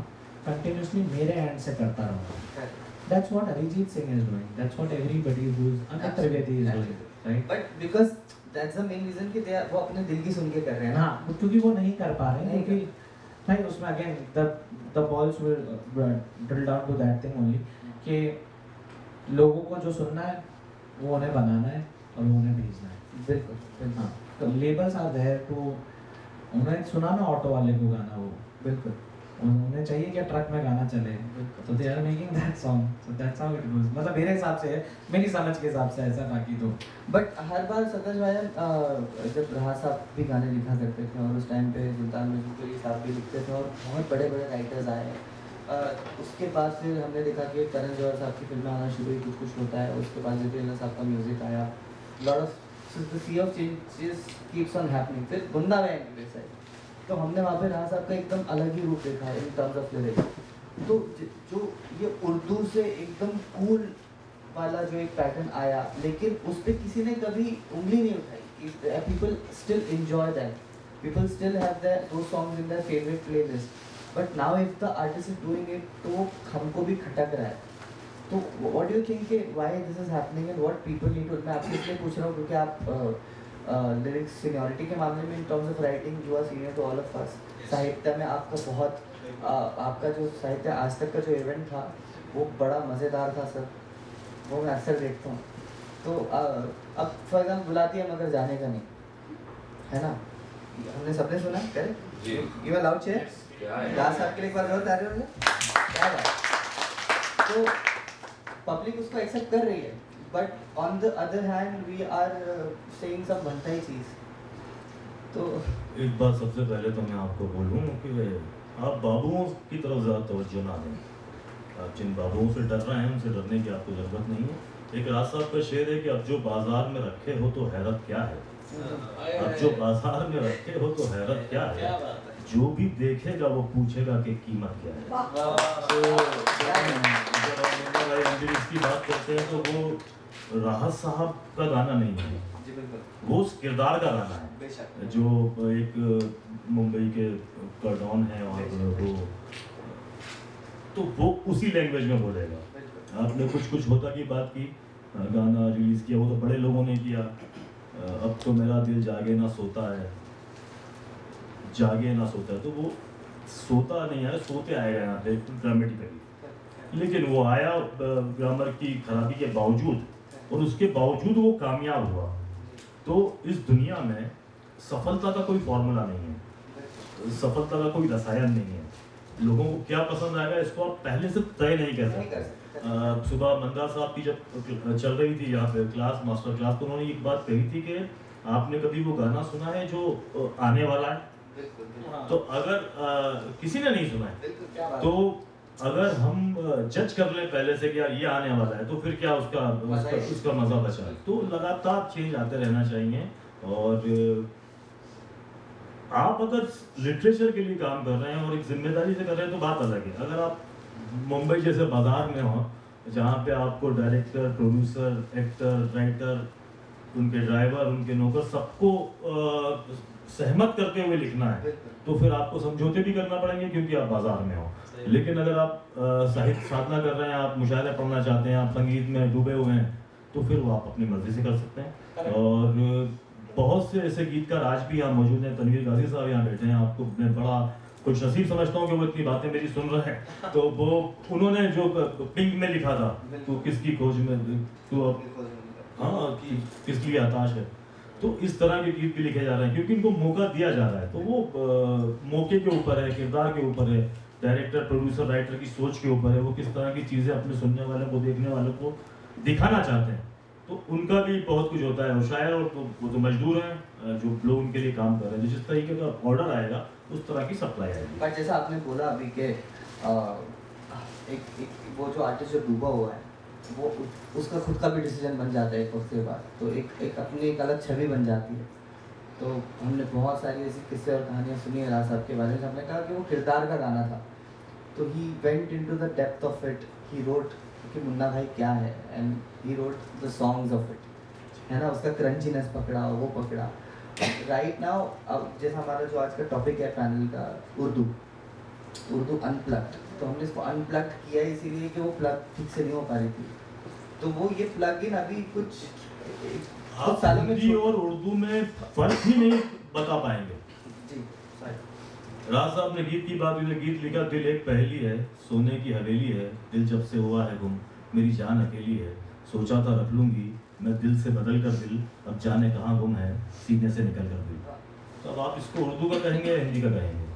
कंटिन्यूसली मेरे एंड से करता रहूँगा। That's what Arijit Singh is doing, that's what everybody who is Amit Trivedi is doing, right. But because that's the main reason कि वो अपने दिल की सुन के कर रहे हैं ना। हाँ, क्योंकि वो नहीं कर पा रहे हैं, क्योंकि भाई उसमें again the balls will drill down to that thing only कि लोगों को जो सुनना है वो उन्हें बनाना है और वो उन्हें भेजना है। बिल्कुल हाँ, तो लेबल्स आर देयर टू, उन्हें सुनाना ऑटो वाले को गाना, वो बिल्कुल उन्हें चाहिए कि ट्रक में गाना चले, तो they are making that song, so that's how it goes. मतलब मेरे हिसाब से है, मेरी समझ के हिसाब से ऐसा, बाकी तो बट हर बार सतेज भाई जब राहत साहब भी गाने लिखा करते थे और उस टाइम पे सुल्तान मजनूपुरी साहब भी लिखते थे और बहुत बड़े बड़े राइटर्स आए हैं। उसके बाद फिर हमने देखा कि करण जौहर साहब की फिल्में आना शुरू हुई, कुछ कुछ होता है, उसके बाद जतिन साहब का म्यूजिक आया, lot of the sea of changes keeps on happening. फिर बुंदा बैंड के साइड तो हमने वहाँ पे राहत साहब का एकदम अलग ही रूप देखा इन टर्म्स ऑफ लिरिक्स। तो जो ये उर्दू से एकदम कूल वाला जो एक पैटर्न आया, लेकिन उस पर किसी ने कभी उंगली नहीं उठाई। People still enjoy that, people still have their two songs in their favourite playlist, but now if the artist is doing it तो हमको भी खटक रहा है। तो what do you think why this is happening and what people need to. मैं आपसे इसलिए पूछ रहा हूँ क्योंकि आप लिरिक्स सीनियरिटी के मामले में in terms of writing you are senior to all of us. साहित्य में आपका बहुत आपका जो साहित्य आज तक का जो इवेंट था वो बड़ा मज़ेदार था सर, वो मैं अक्सर देखता हूँ। तो अब फॉर एग्जाम्पल बुलाती है मगर जाने का नहीं, है ना, हमने सबने सुना correct. You are loud chair Das साहब के लिए एक बार जरूर तारीफ हो क्या बात। तो पब्लिक उसको एक्सेप्ट कर रही है, but on the other hand we are saying some बनता ही चीज़। तो एक बात सबसे पहले तो मैं आपको बोलूँ कि आप बाबुओं की तरफ ज़्यादा तवज्जो ना दें। आप जिन बाबुओं से डर रहे हैं उनसे डरने की आपको ज़रूरत नहीं है। एक राज साहब का शेर है कि अब जो बाजार में रखे हो तो हैरत क्या है, अब जो बाजार में रखे हो तो हैरत क्या है, जो भी देखेगा वो पूछेगा कि कीमत क्या है। तो जब हम मुन्ना भाई अंजलि की बात करते हैं तो वो राहत साहब का गाना नहीं है, वो उस किरदार का गाना है जो एक मुंबई के डॉन है और वो उसी लैंग्वेज में बोलेगा। आपने कुछ कुछ होता की बात की, गाना रिलीज किया वो तो बड़े लोगों ने किया। अब तो मेरा दिल जागे ना सोता है, जागे ना सोता है, तो वो सोता नहीं है, सोते आएगा यहाँ पे ड्रामेटिकली, लेकिन वो आया ग्रामर की खराबी के बावजूद, और उसके बावजूद वो कामयाब हुआ। तो इस दुनिया में सफलता का कोई फॉर्मूला नहीं है, सफलता का कोई रसायन नहीं है। लोगों को क्या पसंद आएगा इसको आप पहले से तय नहीं कर सकते। सुबह मंदा साहब की जब चल रही थी यहाँ पे क्लास, मास्टर क्लास, तो उन्होंने एक बात कही थी कि आपने कभी वो गाना सुना है जो आने वाला है? तो अगर किसी ने नहीं सुना है तो अगर हम जज कर लें पहले से कि यार ये आने वाला है, तो फिर क्या उसका मजा बचा। तो लगातार चेंज आते रहना चाहिए। और आप अगर लिटरेचर के लिए काम कर रहे हैं और एक जिम्मेदारी से कर रहे हैं तो बात अलग है। अगर आप मुंबई जैसे बाजार में हो जहाँ पे आपको डायरेक्टर, प्रोड्यूसर, एक्टर, राइटर, उनके ड्राइवर, उनके नौकर सबको सहमत करते हुए लिखना है, तो फिर आपको समझौते भी करना पड़ेंगे क्योंकि आप बाजार में हो। लेकिन अगर आप साहित्य साधना कर रहे हैं, आप मुशायरे पढ़ना चाहते हैं, आप संगीत में डूबे हुए हैं, तो फिर वो आप अपनी मर्जी से कर सकते हैं। और बहुत से ऐसे गीतकार आज भी यहाँ मौजूद हैं। तनवीर गाजी साहब यहाँ बैठे हैं, आपको मैं बड़ा कुछ नसीब समझता हूँ कि वो इतनी बातें मेरी सुन रहे हैं। तो वो उन्होंने जो पिंक में लिखा था, तो किसकी खोज में, तो हाँ किस लिए हताश है, तो इस तरह के गीत भी लिखे जा रहे हैं क्योंकि इनको मौका दिया जा रहा है। तो वो मौके के ऊपर है, किरदार के ऊपर है, डायरेक्टर, प्रोड्यूसर, राइटर की सोच के ऊपर है, वो किस तरह की चीज़ें अपने सुनने वाले को, देखने वाले को दिखाना चाहते हैं। तो उनका भी बहुत कुछ होता है। और शायर और वो तो मजदूर हैं जो लोग उनके लिए काम कर रहे हैं। जिस तरीके का ऑर्डर आएगा उस तरह की सप्लाई आएगी। बट जैसा आपने बोला अभी के एक वो जो आर्टिस्ट जो डूबा हुआ है वो उसका खुद का भी डिसीजन बन जाता है एक वक्त के बाद, तो एक अपनी एक अलग छवि बन जाती है। तो हमने बहुत सारी ऐसी किस्से और कहानियाँ सुनी है राज साहब के बारे में। हमने कहा कि वो किरदार का गाना था, तो he went into the depth of it, he wrote कि मुन्ना भाई क्या है, and he wrote the songs of it, है ना। उसका क्रंचीनेस पकड़ा, वो पकड़ा। राइट नाउ अब जैसा हमारा जो आज का टॉपिक है पैनल का, उर्दू अनप्लग्ड, तो हमने इसको अनप्लग्ड किया इसीलिए कि वो प्लग ठीक से नहीं हो पा रही थी। तो वो ये प्लग इन अभी कुछ सालों में हिंदी और उर्दू में फर्क ही नहीं बता पाएंगे। जी राज साहब ने गीत की बात हुई, गीत लिखा, दिल एक पहेली है, सोने की हवेली है, दिल जब से हुआ है गुम, मेरी जान अकेली है, सोचा था रख लूंगी मैं दिल से बदल कर दिल, अब जाने कहाँ गुम है, सीने से निकल कर दिल। तो अब आप इसको उर्दू का कहेंगे या हिंदी का कहेंगे?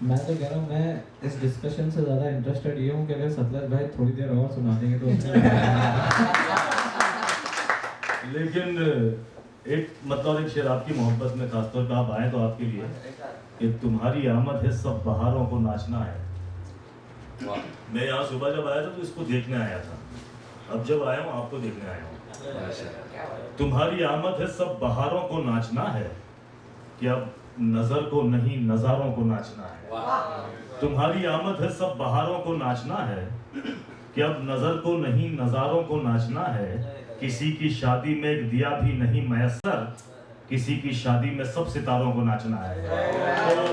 मैं तो कह रहा हूँ, मैं इस डिस्कशन से ज़्यादा इंटरेस्टेड ये हूँ कि अगर सतलज भाई थोड़ी देर और सुना देंगे तो लेकिन एक मतलब एक शेर आपकी मोहब्बत में खासतौर पर आप आए तो आपके लिए कि तुम्हारी आमद है सब बहारों को नाचना है। मैं यहाँ सुबह जब आया था तो इसको देखने आया था, अब जब आया हूँ आपको देखने आया हूँ। तुम्हारी आमद है सब बहारों को नाचना है कि अब नजर को नहीं नजारों को नाचना है। तुम्हारी आमद है सब बहारों को नाचना है कि अब नजर को नहीं नजारों को नाचना है। किसी की शादी में एक दिया भी नहीं मैसर, किसी की शादी में सब सितारों को नाचना है। तो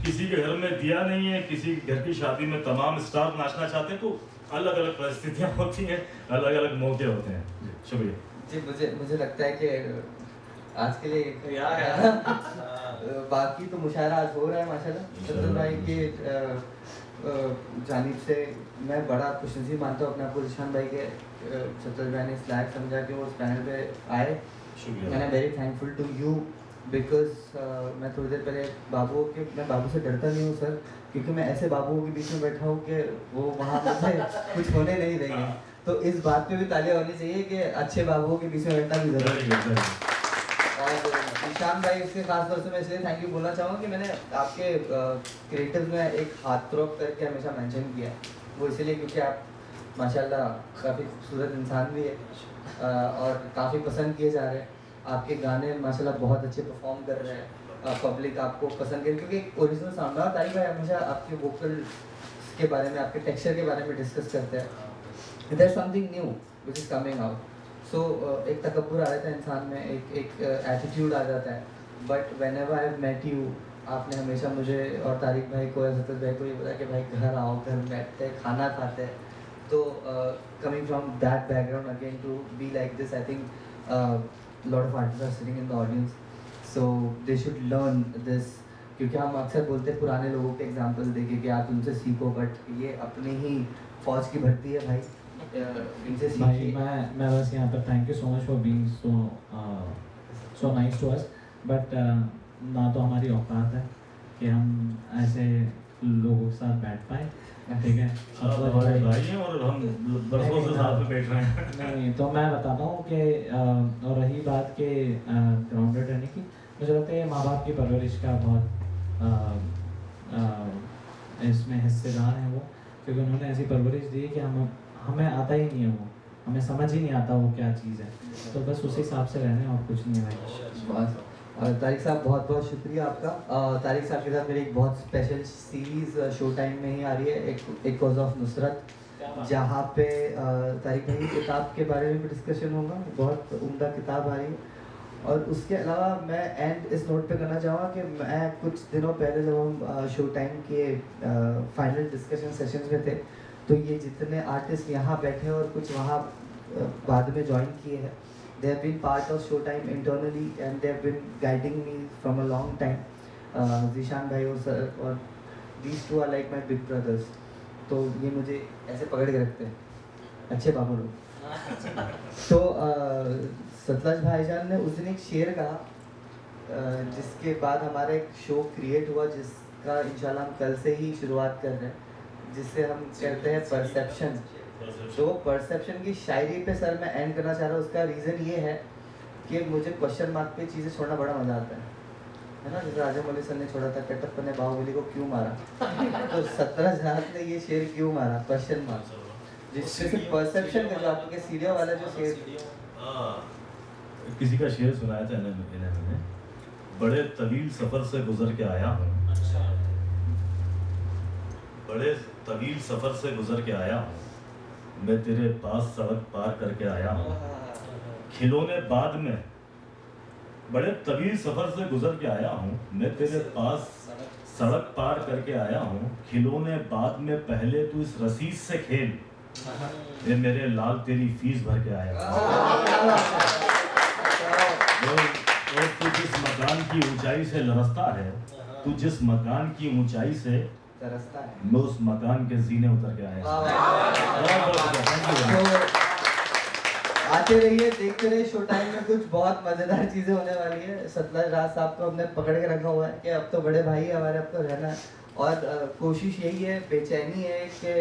किसी के घर में दिया नहीं है, किसी के घर की शादी में तमाम स्टार नाचना चाहते हैं, तो अलग अलग परिस्थितियां होती हैं, अलग अलग मौके होते हैं। शुक्रिया जी। मुझे लगता है कि आज के लिए बाकी तो मुशायरा आज हो रहा है माशाल्लाह। सतलज भाई के जानिब से मैं बड़ा खुशनसीब मानता हूँ अपने आप को ज़ीशान भाई के। सतलज भाई ने इस लायक समझा कि वो उस पैनल पे आए। शुक्रिया। And I am very thankful to you because मैं थोड़ी देर पहले मैं बाबू से डरता नहीं हूँ सर, क्योंकि मैं ऐसे बाबुओं के बीच में बैठा हूँ कि वो वहाँ मुझे कुछ होने नहीं देंगे। तो इस बात पे भी तालियां होनी चाहिए कि अच्छे बाबुओं के बीच में बैठना भी जरूरी है। और ईशान भाई इसके खास तौर से मैं इसलिए थैंक यू बोलना चाहूँगा कि मैंने आपके क्रिएटिव में एक हार्टथ्रॉब करके हमेशा मेंशन किया है। वो इसलिए क्योंकि आप माशाल्लाह काफ़ी खूबसूरत इंसान भी है और काफ़ी पसंद किए जा रहे हैं। आपके गाने माशाल्लाह बहुत अच्छे परफॉर्म कर रहे हैं, पब्लिक आपको पसंद कर, क्योंकि ओरिजिनल साउंड है। तारिक भाई हमेशा आपके वोकल के बारे में, आपके टेक्सचर के बारे में डिस्कस करते हैं। There is something new which is coming out. So एक तकब्बुर आ जाता है इंसान में, एक एटीट्यूड आ जाता है। But whenever I have met you, आपने हमेशा मुझे और तारिक भाई को या सतलज भाई को ये बताया कि भाई घर आओ, घर में बैठते हैं, खाना खाते हैं। तो coming from that background again to be like this, I think lot of artists are sitting in the audience, so they should learn this। क्योंकि हम अक्सर बोलते हैं पुराने लोगों के एग्जाम्पल देके कि आप उनसे सीखो, बट ये अपनी ही फौज की भर्ती है भाई, इनसे भाई सीखिए। मैं बस यहाँ पर thank you so much for being so nice to us, but ना तो हमारी औकात है कि हम ऐसे लोगों के साथ बैठ पाए, ठीक है। आप हमारे भाई हैं और हम बरसों से साथ में बैठ रहे हैं। नहीं तो मैं बताता हूँ कि और रही बात के ग्राउंडेड रहने की, मुझे लगता है माँ बाप की परवरिश का बहुत इसमें हिस्सेदार है वो, क्योंकि उन्होंने ऐसी परवरिश दी कि हमें आता ही नहीं है वो, हमें समझ ही नहीं आता वो क्या चीज़ है। तो बस उसी हिसाब से रहने और कुछ नहीं है भाई। और तारिक साहब बहुत बहुत शुक्रिया आपका। तारिक साहब के साथ मेरी एक बहुत स्पेशल सीरीज़ शो टाइम में ही आ रही है, एक कॉज ऑफ नुसरत, जहाँ पे तारिक भाई की किताब के बारे में भी डिस्कशन होगा। बहुत उम्दा किताब आ रही है। और उसके अलावा मैं एंड इस नोट पे करना चाहूँगा कि मैं कुछ दिनों पहले जब हम शो टाइम के फाइनल डिस्कशन सेशंस में थे, तो ये जितने आर्टिस्ट यहाँ बैठे और कुछ वहाँ बाद में ज्वाइन किए हैं, they have been part of Showtime internally and they have been guiding me from a long time. Zeeshan भाई और these two are like my big brothers. तो ये मुझे ऐसे पकड़ के रखते हैं, अच्छे बाबू लोग। तो सतलज भाईजान ने उस दिन एक शेर कहा, जिसके बाद हमारा एक शो क्रिएट हुआ, जिसका इंशाल्लाह हम कल से ही शुरुआत कर रहे हैं, जिससे हम कहते हैं परसेप्शन। तो परसेप्शन की शायरी पे सर मैं एंड करना चाह रहा हूँ। उसका रीज़न ये है कि मुझे क्वेश्चन मार्क पे चीज़ें छोड़ना बड़ा मज़ा आता है ना। जैसे राजा मौली सर ने छोड़ा था, कटप्पा ने बाहुबली को क्यों मारा, तो सतलज ने ये शेर क्यों मारा, क्वेश्चन मार्क, जिससे परसेप्शन का जो आपके सीढ़ियों वाला जो शेर। किसी का शेर सुनाया था मैंने, बड़े तवील सफ़र से गुजर के आया हूँ, बड़े तवील सफ़र से गुजर के आया हूँ, मैं तेरे पास सड़क पार करके आया हूँ, खिलौने बाद में, बड़े तवील सफ़र से गुजर के आया हूँ, मैं तेरे पास सड़क पार करके आया हूँ, खिलौने बाद में, पहले तू इस रसीद से खेल, ये मेरे लाल तेरी फीस भर के आया हूँ। और तू जिस मकान की ऊंचाई से लरसता है, तू जिस मकान की ऊंचाई से तरसता है, मैं उस मकान के जीने उतर के आया। आते रहिए, देखते रहिए। शो टाइम में कुछ बहुत मज़ेदार चीज़ें होने वाली है। सतलज राज साहब को हमने पकड़ के रखा हुआ है कि अब तो बड़े भाई है हमारे, अब तो रहना है। और कोशिश यही है, बेचैनी है कि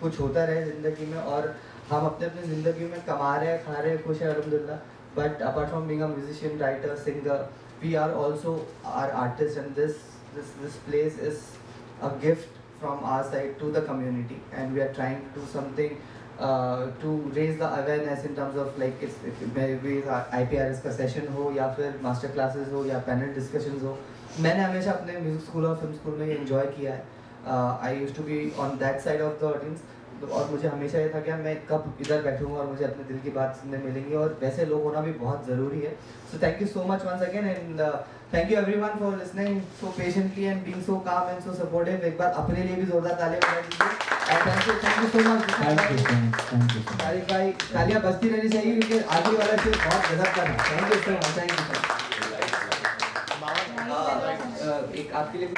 कुछ होता रहे ज़िंदगी में, और हम अपने अपनी ज़िंदगी में कमा रहे हैं, खा रहे हैं, खुश है अल्हम्दुलिल्लाह। But apart from being a musician, writer, singer, we are also are artist, and this place is a gift from our side to the community, and we are trying to do something to raise the awareness in terms of like if maybe IPRS का session हो या फिर master classes हो या panel discussions हो। मैंने हमेशा अपने म्यूजिक स्कूल और फिल्म स्कूल में ये एंजॉय किया है। I used to be on that side of the audience, और मुझे हमेशा ये था कि मैं कब इधर बैठूंगा और मुझे अपने दिल की बात सुनने मिलेंगी, और वैसे लोग होना भी बहुत ज़रूरी है। So thank you so much once again, and thank you everyone for listening so patiently and being so calm and so supportive. एक बार अपने लिए भी जोरदार तालियां बजा दीजिए। And thank you so much Tariq भाई। तालियां बजती रहनी चाहिए क्योंकि आगे वाला चीज बहुत गजब का था। Thank you so much, thank you so much. एक आपके लिए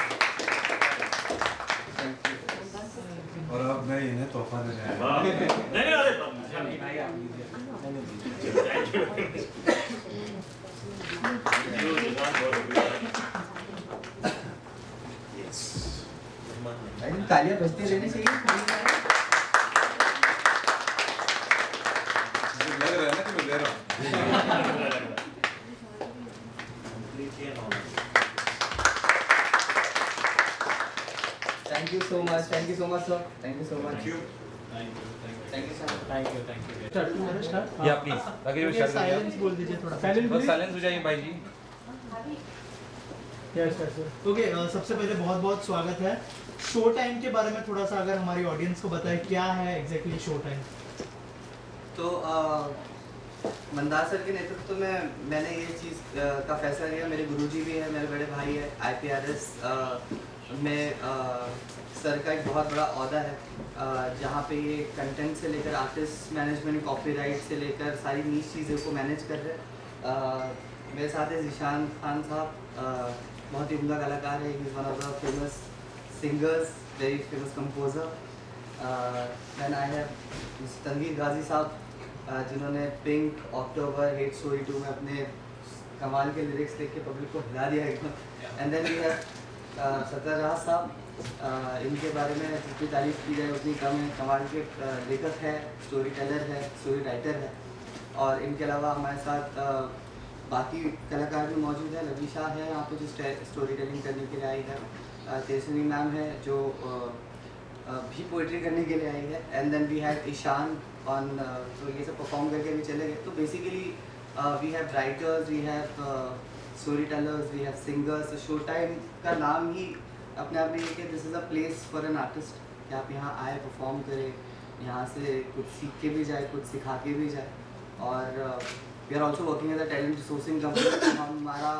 और अब मैं इन्हें तोहफा दे रहा हूँ। तालियां बजती रहनी चाहिए। लग रहा है ना कि मैं दे रहा हूँ। Thank you so much, thank you so much sir, thank you so much, thank you sir, thank you. या प्लीज अगर वो शर्ट साइलेंस बोल दीजिए थोड़ा। बस साइलेंस हो जाइए भाई जी। Yes sir. ओके, सबसे पहले बहुत बहुत स्वागत है। शो टाइम के बारे में थोड़ा सा अगर हमारी ऑडियंस को बताएं, क्या है एग्जैक्टली शो टाइम? तो मंदार सर के नेतृत्व में मैंने ये चीज़ का फैसला लिया। मेरे गुरुजी भी है, मेरे बड़े भाई है। IPRS में सर का एक बहुत बड़ा ओहदा है, जहाँ पे ये कंटेंट से लेकर आर्टिस्ट मैनेजमेंट, कॉपीराइट से लेकर सारी नीच चीज़ों को मैनेज कर रहे हैं। मेरे साथ है ज़ीशान खान साहब, बहुत ही उम्दा कलाकार है। He is one of the famous singers, very famous composer. Then I have Tanveer Ghazi साहब, जिन्होंने पिंक, अक्टूबर, हेट स्टोरी 2 में अपने कमाल के लिरिक्स लिख के पब्लिक को हिला दिया एकदम। And then we have Satluj Raj साहब, इनके बारे में जितनी तारीफ की जाए उतनी कम है। कमाल के लेखक है, स्टोरी टेलर है, स्टोरी राइटर है। और इनके अलावा हमारे साथ बाकी कलाकार भी मौजूद है। लवी शाह है यहाँ पे जो स्टोरी टेलिंग करने के लिए आई है। तेजस्विनी मैम है जो भी पोइट्री करने के लिए आई है। And then we have Ishaan on, तो ये सब परफॉर्म करके भी चले गए। तो basically we have writers, we have story tellers, we have singers. Show time का नाम ही अपने आप में ये कि this is a place for an artist, कि आप यहाँ आए, परफॉर्म करें, यहाँ से कुछ सीख के भी जाए, कुछ सिखा के भी जाए। और we are also working as a talent resourcing company. हमारा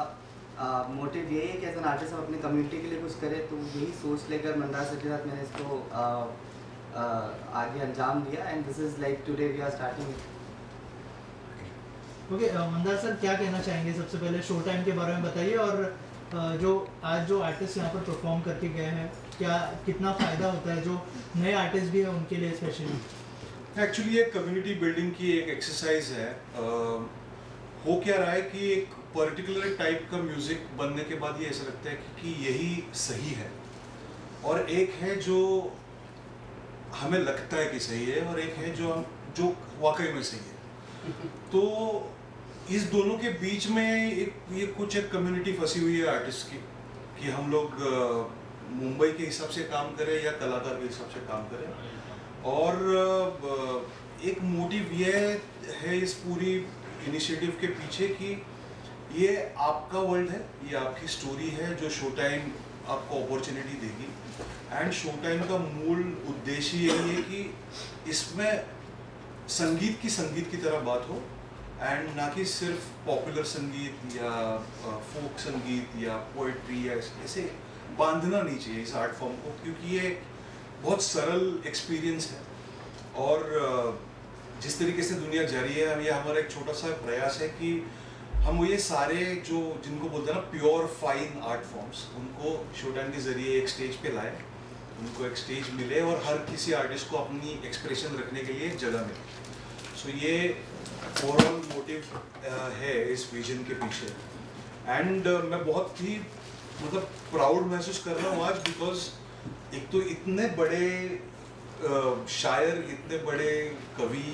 मोटिव यही है कि एज एन आर्टिस्ट हम अपनी कम्युनिटी के लिए कुछ करें। तो यही सोच लेकर मंदार सर के साथ मैंने इसको आगे अंजाम दिया। And this is like today we are starting. Okay, Mandar sir क्या कहना चाहेंगे? सबसे पहले शो टाइम के बारे में बताइए, और जो आज जो आर्टिस्ट यहाँ पर परफॉर्म करके गए हैं, क्या कितना फ़ायदा होता है जो नए आर्टिस्ट भी हैं उनके लिए स्पेशली? एक्चुअली ये कम्युनिटी बिल्डिंग की एक एक्सरसाइज है। हो क्या रहा है कि एक पर्टिकुलर टाइप का म्यूजिक बनने के बाद ये ऐसा लगता है कि यही सही है, और एक है जो हमें लगता है कि सही है, और एक है जो वाकई में सही है। तो इस दोनों के बीच में ये कुछ एक कम्युनिटी फंसी हुई है आर्टिस्ट की, कि हम लोग मुंबई के हिसाब से काम करें या कलाकार के हिसाब से काम करें। और एक मोटिव ये है इस पूरी इनिशिएटिव के पीछे कि ये आपका वर्ल्ड है, ये आपकी स्टोरी है, जो शो टाइम आपको अपॉर्चुनिटी देगी। एंड शो टाइम का मूल उद्देश्य यही है कि इसमें संगीत की तरह बात हो, एंड ना कि सिर्फ पॉपुलर संगीत या फोक संगीत या पोइट्री या ऐसे बांधना नहीं चाहिए इस आर्ट फॉर्म को, क्योंकि ये बहुत सरल एक्सपीरियंस है। और जिस तरीके से दुनिया जा रही है, ये हमारा एक छोटा सा प्रयास है कि हम ये सारे जो जिनको बोलते हैं ना प्योर फाइन आर्ट फॉर्म्स, उनको शो टाइम के ज़रिए एक स्टेज पे लाए, उनको एक स्टेज मिले और हर किसी आर्टिस्ट को अपनी एक्सप्रेशन रखने के लिए एक जगह मिले। सो ये ओवरऑल मोटिव है इस विजन के पीछे। एंड मैं बहुत ही मतलब प्राउड महसूस कर रहा हूँ आज, बिकॉज एक तो इतने बड़े शायर, इतने बड़े कवि,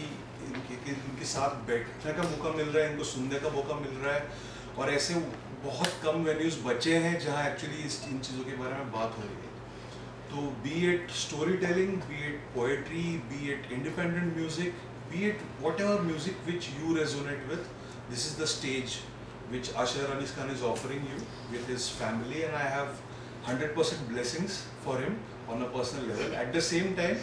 इनके साथ बैठने का मौका मिल रहा है, इनको सुनने का मौका मिल रहा है, और ऐसे बहुत कम वेन्यूज़ बचे हैं जहाँ एक्चुअली इन चीज़ों के बारे में बात हो रही है। तो B it story telling, B it poetry, B it independent music, B it what ever music which you resonate with, this is the stage which Asher Anis Khan is offering you with his family, and I have 100% blessings for him on a personal level. At the same time,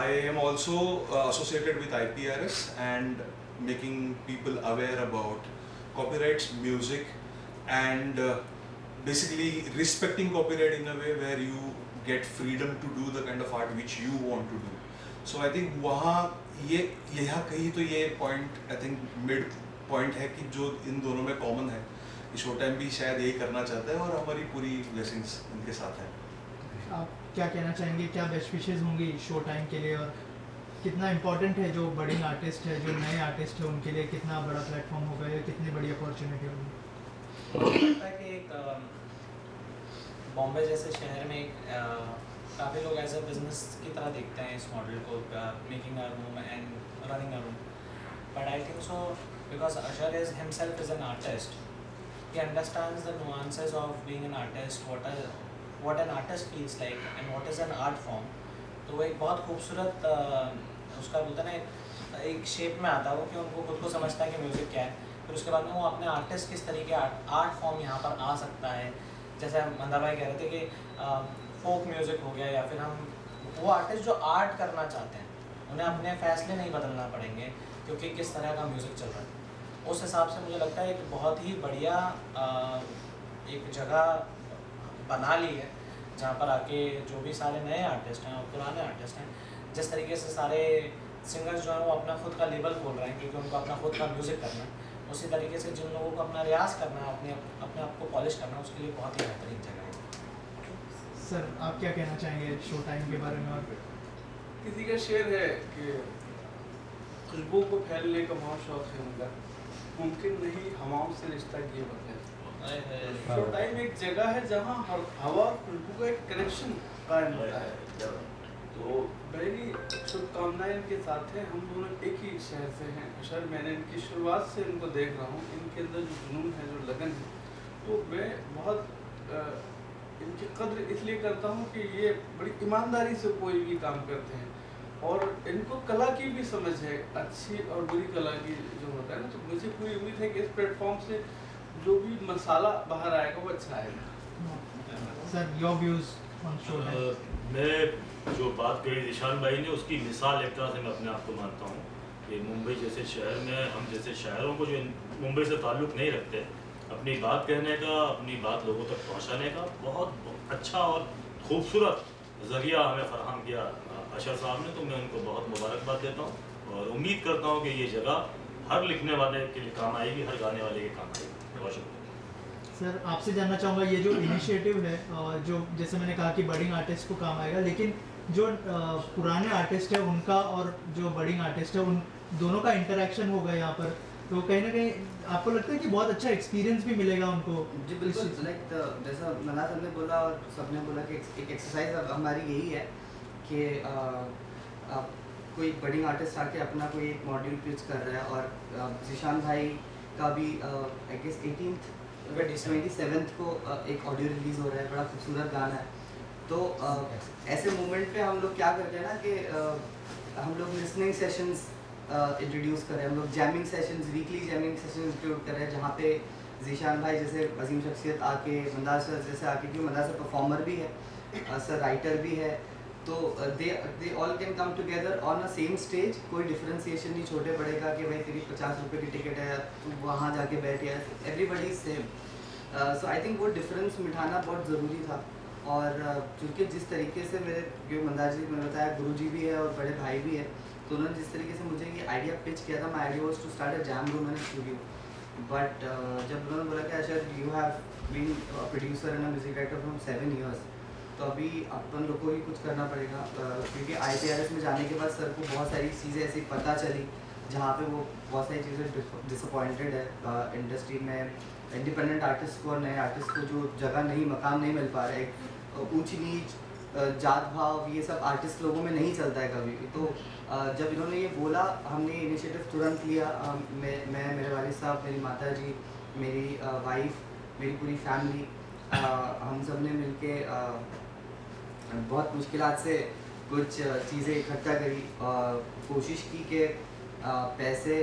I am also associated with IPRS and making people aware about copyrights, music, and basically respecting copyright in a way where you get freedom to do the kind of art which you want to do. So I think वहाँ यहाँ कहीं तो ये point I think mid point है कि जो इन दोनों में कॉमन है, कि शो टाइम भी शायद यही करना चाहता है, और हमारी पूरी ब्लेसिंग्स इनके साथ है। आप क्या कहना चाहेंगे, क्या बेस्ट विशेस होंगी शो टाइम के लिए, और कितना इम्पोर्टेंट है जो बडिंग आर्टिस्ट है, जो नए आर्टिस्ट है, उनके लिए कितना बड़ा प्लेटफॉर्म होगा या कितनी बड़ी अपॉर्चुनिटी होगी? मुझे लगता है कि एक बॉम्बे जैसे शहर में काफ़ी लोग एज अ बिजनेस की तरह देखते हैं इस मॉडल को, making a room and running a room, but I think so because Asher himself is an artist. He understands the nuances of being an artist, what an artist feels like and what is an art form. तो वो एक बहुत खूबसूरत उसका बोलता है ना, एक शेप में आता है वो, कि उनको खुद को समझता है कि म्यूज़िक क्या है, फिर उसके बाद में वो अपने आर्टिस्ट किस तरीके आर्ट फॉर्म यहाँ पर आ सकता है। जैसे मंदा भाई कह रहे थे कि फोक म्यूज़िक हो गया, या फिर हम वो आर्टिस्ट जो आर्ट करना चाहते हैं उन्हें अपने फैसले नहीं बदलना पड़ेंगे क्योंकि किस तरह का म्यूज़िक चल रहा है। उस हिसाब से मुझे लगता है एक बहुत ही बढ़िया एक जगह बना ली है जहाँ पर आके जो भी सारे नए आर्टिस्ट हैं और पुराने आर्टिस्ट हैं, जिस तरीके से सारे सिंगर्स जो हैं वो अपना खुद का लेबल खोल रहे हैं क्योंकि उनको अपना खुद का म्यूज़िक करना है, उसी तरीके से जिन लोगों को अपना रियाज करना है, अपने आप को पॉलिश करना है, उसके लिए बहुत ही बेहतरीन जगह है। सर आप क्या कहना चाहेंगे शो टाइम के बारे में? और किसी का शेर है कि खुशबू को फैलने का बहुत शौक है उनका, मुमकिन नहीं हवाओं से रिश्ता किए बगैर। शो टाइम एक जगह है जहाँ हवा और खुशबू का एक कनेक्शन कायम होता है। तो मेरी शुभकामनाएं इनके साथ है। हम दोनों एक ही शहर से हैं। अशर, मैंने इनकी शुरुआत से इनको देख रहा हूँ, इनके अंदर जो जुनून है, जो लगन है, तो मैं बहुत इनकी कद्र इसलिए करता हूँ कि ये बड़ी ईमानदारी से कोई भी काम करते हैं और इनको कला की भी समझ है, अच्छी और बुरी कला की जो होता है ना। तो मुझे पूरी उम्मीद है कि इस प्लेटफॉर्म से जो भी मसाला बाहर आएगा वो अच्छा आएगा। Sir your views on show time? मैं जो बात कही ईशान भाई ने, उसकी मिसाल एक तरह से मैं अपने आप को मानता हूँ कि मुंबई जैसे शहर में हम जैसे शायरों को जो मुंबई से ताल्लुक़ नहीं रखते, अपनी बात कहने का, अपनी बात लोगों तक पहुँचाने का बहुत अच्छा और खूबसूरत ज़रिया हमें फराहम किया अशर साहब ने। तो मैं उनको बहुत मुबारकबाद देता हूँ और उम्मीद करता हूँ कि ये जगह हर लिखने वाले के लिए काम आएगी, हर गाने वाले के काम आएगी। बहुत शुक्रिया। सर आपसे जानना चाहूँगा, ये जो इनिशिएटिव है, जो जैसे मैंने कहा कि बडिंग आर्टिस्ट को काम आएगा, लेकिन जो पुराने आर्टिस्ट है उनका और जो बडिंग आर्टिस्ट है उन दोनों का इंटरेक्शन होगा यहाँ पर, तो कहीं ना कहीं आपको लगता है कि बहुत अच्छा एक्सपीरियंस भी मिलेगा उनको? जी बिल्कुल, लाइक जैसा मना सर ने बोला और सबने बोला कि एक एक्सरसाइज हमारी यही है कि कोई बडिंग आर्टिस्ट आके अपना कोई एक मॉड्यूल पिच कर रहा है, और जिशान भाई का भी आई गेस 27th को एक ऑडियो रिलीज़ हो रहा है, बड़ा खूबसूरत गाना है। तो ऐसे मोमेंट पे हम लोग क्या करते हैं ना कि हम लोग लिसनिंग सेशंस इंट्रोड्यूस कर रहे हैं, हम लोग jamming sessions, weekly jamming sessions introduce कर रहे हैं, जहाँ पे जीशान भाई जैसे अजीम शख्सियत आके, मंदार सर जैसे आके, क्योंकि मंदार सर परफॉर्मर भी है, सर राइटर भी है, तो they all can come together on a same stage. कोई डिफ्रेंसिएशन नहीं छोटे बड़े का कि भाई तेरी 50 रुपये की टिकट है तू वहाँ जाके बैठे है, everybody is same. So I think वो डिफरेंस मिटाना बहुत ज़रूरी था। और चूँकि जिस तरीके से मेरे जो मंदार जी मैंने बताया, गुरुजी भी है और बड़े भाई भी है, तो उन्होंने जिस तरीके से मुझे ये आइडिया पिच किया था, my idea was to start a jam room and studio. But जब उन्होंने बोला कि अच्छा you have been producer and music writer from 7 years, तो अभी अपन लोग को ही कुछ करना पड़ेगा, क्योंकि IPRS में जाने के बाद सर को बहुत सारी चीज़ें ऐसी पता चली जहाँ पे वो बहुत सारी चीज़ें डिसअपॉइंटेड है इंडस्ट्री में। इंडिपेंडेंट आर्टिस्ट को और नए आर्टिस्ट को जो जगह नहीं, मकाम नहीं मिल पा रहा है, ऊंच नीच, जात भाव, ये सब आर्टिस्ट लोगों में नहीं चलता है कभी भी। तो जब इन्होंने ये बोला, हमने इनिशिएटिव तुरंत लिया। मैं, मेरे वालिद साहब, मेरी माता जी, मेरी वाइफ, मेरी पूरी फैमिली, हम सब ने मिलके बहुत मुश्किलात से कुछ चीज़ें इकट्ठा करी, कोशिश की कि पैसे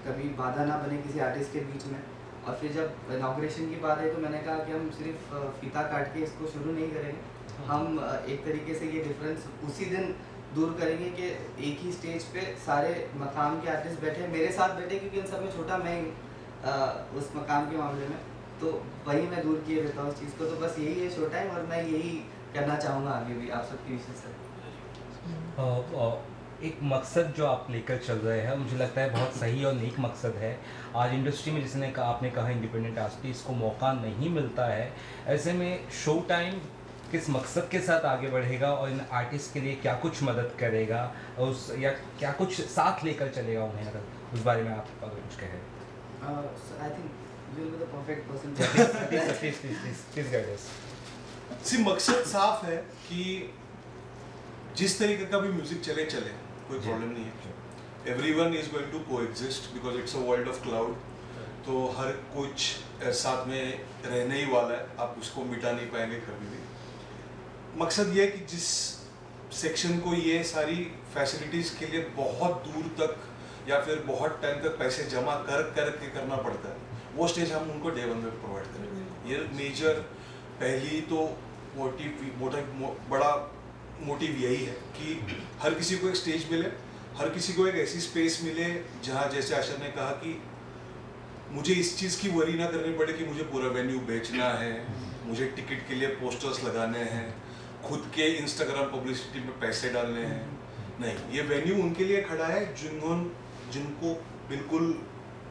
कभी बाधा ना बने किसी आर्टिस्ट के बीच में। और फिर जब इनाग्रेशन की बात आई तो मैंने कहा कि हम सिर्फ फीता काट के इसको शुरू नहीं करेंगे, हम एक तरीके से ये डिफरेंस उसी दिन दूर करेंगे कि एक ही स्टेज पे सारे मकाम के आर्टिस्ट बैठे, मेरे साथ बैठे, क्योंकि इन सब में छोटा मैं उस मकाम के मामले में, तो वही मैं दूर किए रहता हूँ उस चीज़ को। तो बस यही है शो टाइम, और मैं यही करना चाहूँगा आगे भी आप सबकी विशेष से। एक मकसद जो आप लेकर चल रहे हैं, मुझे लगता है बहुत सही और नेक मकसद है। आज इंडस्ट्री में जिसने कहा, आपने कहा इंडिपेंडेंट आर्टिस्ट को मौका नहीं मिलता है, ऐसे में शो टाइम किस मकसद के साथ आगे बढ़ेगा और इन आर्टिस्ट के लिए क्या कुछ मदद करेगा, उस या क्या कुछ साथ लेकर चलेगा उन्हें, अगर उस बारे में आप अगर कुछ कहें। I think you will be the perfect person. Please guide us. See मकसद साफ है कि जिस तरीके का भी म्यूजिक चले, कोई प्रॉब्लम नहीं है। Everyone is going to coexist because it's a world of cloud. तो हर कुछ साथ में रहने ही वाला है, आप उसको मिटा नहीं पाएंगे कभी भी। मकसद ये है कि जिस सेक्शन को ये सारी फैसिलिटीज़ के लिए बहुत दूर तक या फिर बहुत टाइम तक पैसे जमा कर के करना पड़ता है, वो स्टेज हम उनको डे वन में प्रोवाइड करेंगे। ये मेजर पहली तो बड़ा मोटिव यही है कि हर किसी को एक स्टेज मिले, हर किसी को एक ऐसी स्पेस मिले जहाँ, जैसे आशा ने कहा, कि मुझे इस चीज़ की वरी ना करनी पड़े कि मुझे पूरा वेन्यू बेचना है, मुझे टिकट के लिए पोस्टर्स लगाने हैं, खुद के इंस्टाग्राम पब्लिसिटी में पैसे डालने हैं। नहीं, ये वेन्यू उनके लिए खड़ा है जिनको बिल्कुल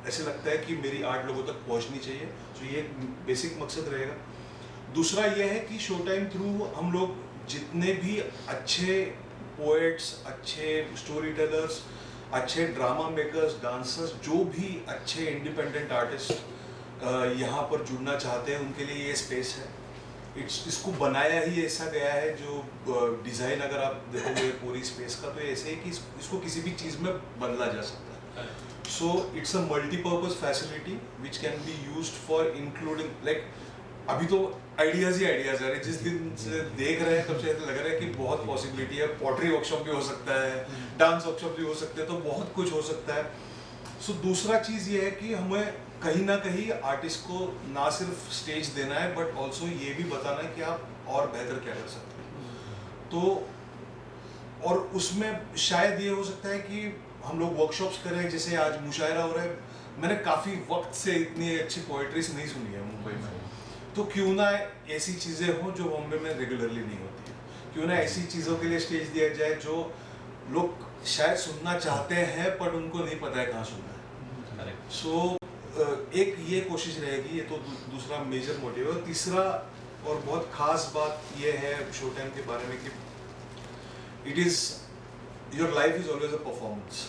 ऐसे लगता है कि मेरी आर्ट लोगों तक पहुंचनी चाहिए। तो ये बेसिक मकसद रहेगा। दूसरा ये है कि शो टाइम थ्रू हम लोग जितने भी अच्छे पोएट्स, अच्छे स्टोरी टेलर्स, अच्छे ड्रामा मेकर्स, डांसर्स, जो भी अच्छे इंडिपेंडेंट आर्टिस्ट यहाँ पर जुड़ना चाहते हैं, उनके लिए ये स्पेस है। इसको बनाया ही ऐसा गया है, जो डिज़ाइन अगर आप देखोगे पूरी स्पेस का, तो ऐसे है कि इसको किसी भी चीज़ में बदला जा सकता है। So it's a multipurpose facility which can be used for including, like अभी तो आइडियाज़ ही आइडियाज़ आ रहे हैं। जिस दिन से देख रहे हैं तब से लग रहा है कि बहुत पॉसिबिलिटी है। पॉटरी वर्कशॉप भी हो सकता है, डांस वर्कशॉप भी हो सकते हैं, तो बहुत कुछ हो सकता है। सो दूसरा चीज़ ये है कि हमें कहीं ना कहीं आर्टिस्ट को ना सिर्फ स्टेज देना है, बट ऑल्सो ये भी बताना है कि आप और बेहतर क्या कर सकते हैं। तो और उसमें शायद ये हो सकता है कि हम लोग वर्कशॉप्स करें, जैसे आज मुशायरा हो रहा है। मैंने काफ़ी वक्त से इतनी अच्छी पोइट्रीज नहीं सुनी है मुंबई में, तो क्यों ना ऐसी चीज़ें हों जो बॉम्बे में रेगुलरली नहीं होती है। क्यों ना ऐसी चीज़ों के लिए स्टेज दिया जाए जो लोग शायद सुनना चाहते हैं पर उनको नहीं पता है कहाँ सुनना है। सो एक ये कोशिश रहेगी, ये तो दूसरा मेजर मोटिव है। तीसरा और बहुत खास बात ये है शो टाइम के बारे में कि it is your life is always a performance.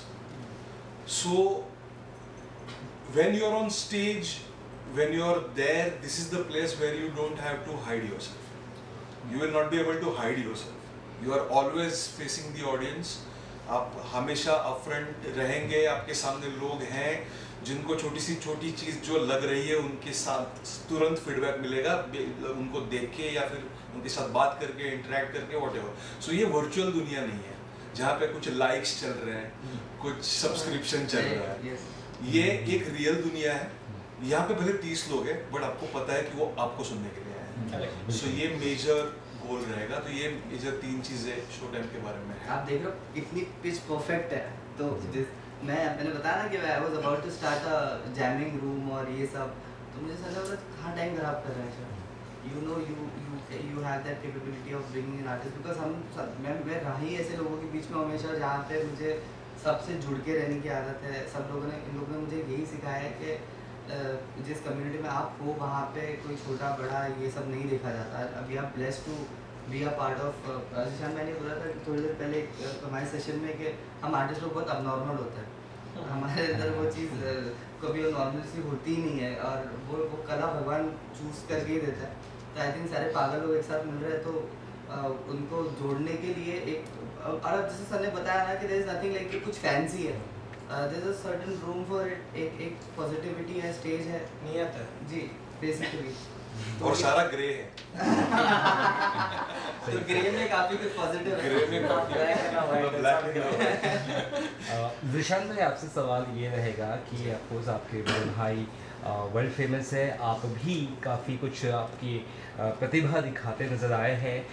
So when you are on stage, when you are there, this is the place where you don't have to hide yourself. You will not be able to hide yourself. You are always facing the audience. आप हमेशा upfront रहेंगे, आपके सामने लोग हैं जिनको छोटी सी छोटी चीज़ जो लग रही है उनके साथ तुरंत फीडबैक मिलेगा, उनको देख के या फिर उनके साथ बात करके, इंटरेक्ट करके, व्हाटएवर। सो ये वर्चुअल दुनिया नहीं है जहाँ पे कुछ लाइक्स चल रहे हैं, कुछ सब्सक्रिप्शन चल रहा है। ये एक रियल दुनिया है। यहाँ पे भले 30 लोग हैं, बट आपको पता है कि वो आपको सुनने के लिए आए हैं। सो ये मेजर गोल रहेगा। तो ये मेजर 3 चीज़ें शो टाइम के बारे में है। आप देख रहे हो इतनी पिच परफेक्ट है। तो मैंने बताया ना कि I was about to start a jamming room और ये सब, तो मुझे समझ रहा कहाँ टाइम खराब कर रहे हैं sir. You have that capability of bringing an artist, because मैं रहा ही ऐसे लोगों के बीच में हमेशा जहाँ पे मुझे सबसे जुड़ के रहने की आदत है। इन लोगों ने मुझे यही सिखाया है कि जिस कम्युनिटी में आप हो वहाँ पे कोई छोटा बड़ा ये सब नहीं देखा जाता। अभी आप blessed to be a part of. मैंने बोला था थोड़ी देर पहले हमारे सेशन में कि हम आर्टिस्ट लोग बहुत अबनॉर्मल होते हैं। हमारे इधर वो चीज़ कभी नॉर्मल सी होती ही नहीं है, और वो कला भगवान चूज करके ही देता है। तो आई थिंक सारे पागल लोग एक साथ मिल रहे हैं, तो उनको जोड़ने के लिए एक और जैसे सर ने बताया ना कि देयर इज नथिंग लाइक कि कुछ फैंसी है, there is a certain room for it, एक पॉजिटिविटी है, स्टेज है, नियत है जी बेसिकली। और सारा ग्रे है। तो ग्रे में काफी कुछ पॉजिटिव है। ग्रे में काफी जिशान भाई, आपसे सवाल ये रहेगा कि अफकोर्स आपके बड़े भाई वर्ल्ड फेमस है, आप भी काफ़ी कुछ आपकी प्रतिभा दिखाते नज़र आए हैं,